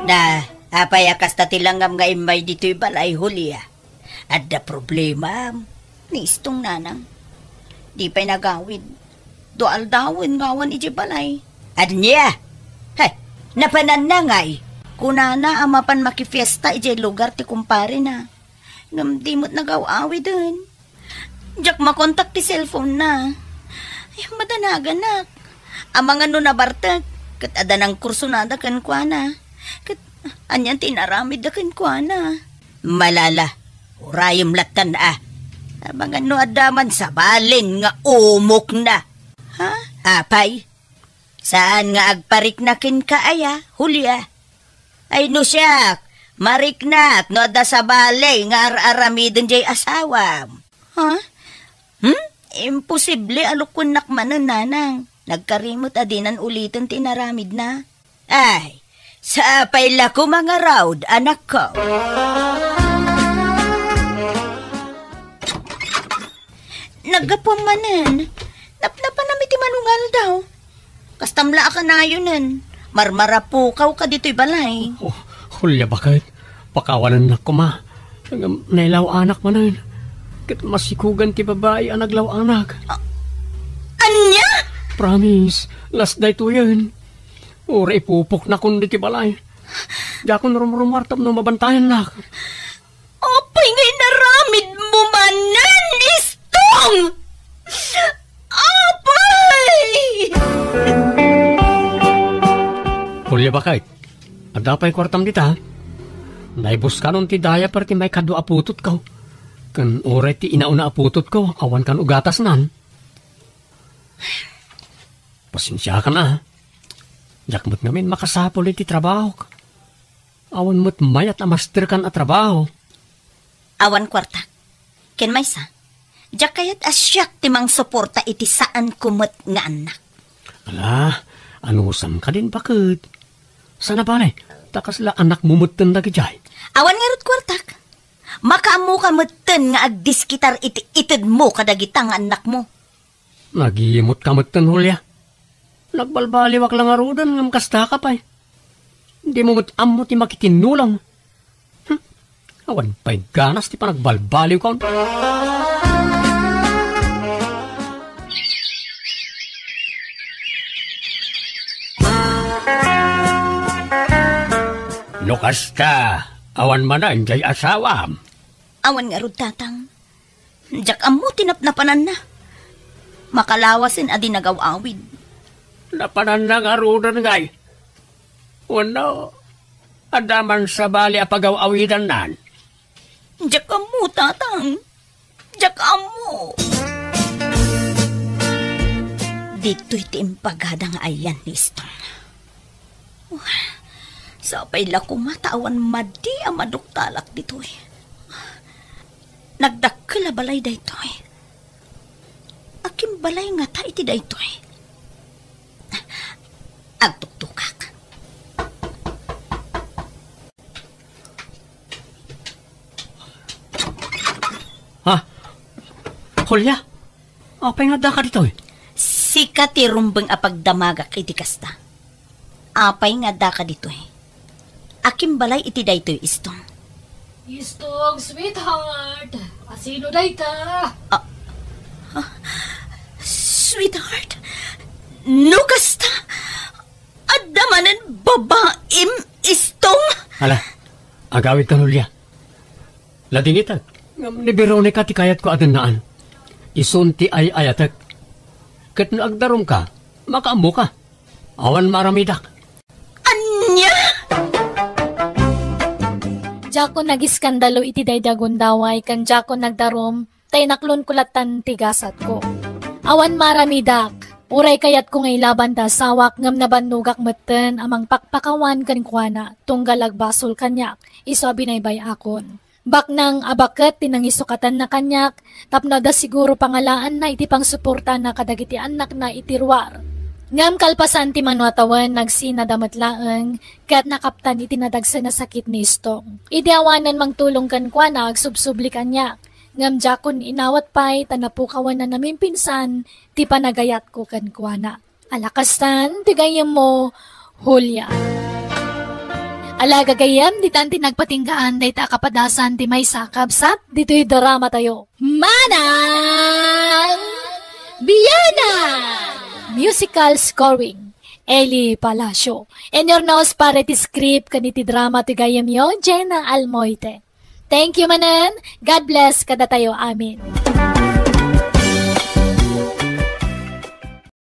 Na, apay akas tatilangam nga imay dito'y balay, Julia. Adda problema. Ni istong nanang. Di pa'y nagawid. Doal dawin ngawan iti balay. Adnya? Hay, napanan na ngay. Kunana amapan makifiesta iti lugar ti kumpare na. Namdimot nagawawi dun. Diyak makontak ti cellphone na. Ay, madanagan nak. Amang ano na bartag. Kat adanang kurso na da kan kwa na. Kat anyan tinaramid da kan kwa na. Malala, urayom latan Abang ano adaman sa balin nga umok na. Ha? Apay, saan nga agparik na kin ka aya, Julia? Ay no siyak, mariknat no da sa balay nga aramidin jay asawam. Ha? Imposible alukon nakmanan nanang. Nagkarimot adinan ulitin tinaramid na. Ay, sa apay lako mga raud, anak ko. Nagapamanan. Napanamit ti manungal daw. Kastamla ka na yunan. Marmarapukaw ka dito'y balay. Oh, Hulya bakit? Pakawanan na ko ma. Nailaw anak man na. Kat masikugan ti babae ang naglaw anak. Anya? Promise, last day to yan. Ura ipupok na kundi ti balay. Dakon rumrumartap no mabantayan na. Apay ngay naramid mo manan, istong! Apay! Hulya bakit? At dapay kwartam dita. Naibus ka nun ti daya parti may kado aputot ko. Kan uray ti inauna aputot ko, awan kan ugatas nan. Pasensya ka na. Jakmot ngamin makasapol iti trabaho. Awan mo't mayat na master kan at trabaho. Awan kwarta. Ken maysa. Jak kayat asyak timang suporta iti saan kumot nga anak. Ala, anusam ka din bakit? Sana balay, takas la anak mumutan na gijay. Awan nga rot kwartak. Makaamu ka mutan nga agdiskitar iti itid mo kadagitang anak mo. Nagimot ka mutan, Hulya. Nagbalbaliwak lang arudan ngam kasta ka pa'y. Hindi mo ammo ti makitinulang. Awan pa'y ganas ti pa nagbalbaliw ka. Nukasta, awan manan jay asawam. Awan nga rod tatang. Jak amu tinapnapanan na. Makalawasin adi nagawawid. Napanan na nga rudan ngay. Wano, adaman sa bali apagaw-awidan nan. Jak amu tatang. Jak amu. Dito'y tiimpagadang ayan, Nistong. Sapay la ko matawan madi ang maduktalak dito eh. Nagdakkel balay dayto eh. Akim balay nga ta iti dayto eh. Agtuktukak. Ha? Hulya? Apay nga da ka dito eh. Sika ti rumbeng apagdamagak iti kasta. Apay nga da ka dito eh. Akim balay iti dayto istong. Istong, sweetheart. Asino day ta? Sweetheart? No kasta? Adamanan babaim istong? Hala, agawid ka Hulya. Ladingitag, ni Veronica ti kayat ko adanaan. Isunti ay ayatek. Kat naagdarom ka, makaambo ka. Awan maramidak. Anya? Diyako nagiskandalo iti daydagon daway, kan diyako nagdarom, tay naklon kulatan tigasat ko. Awan maramidak, uray kayat ko ngay laban da sawak ngam nabanugak meten amang pakpakawan kan kuana, tunggal agbasol kanyak, iso binaybay akon. Baknang abaket tinangisukatan na kanyak, tapno da siguro pangalaan na iti pang suporta na kadagiti anak na itirwar. Ngam kalpasan ti manwatawan nagsinadamatlaeng kat nakaptan iti nadagsa na sakit ni Istong. Ideawanan mangtulong kan kwa na agsubsubli kanyak. Ngam jakon inawat pa'y tanapukawan na namin pinsan ti panagayat ko kan kwa na. Alakastan, tigayam mo, Hulya. Alagagayam, di tanti nagpatinggaan day ta kapadasan ti may sakabsat, dito'y drama tayo. Manang Biyana! Musical scoring, Eli Palacio. And your nose para ti script kaniti drama ti gayam yo, Jenna Almoite. Thank you manan. God bless kada tayo. Amin.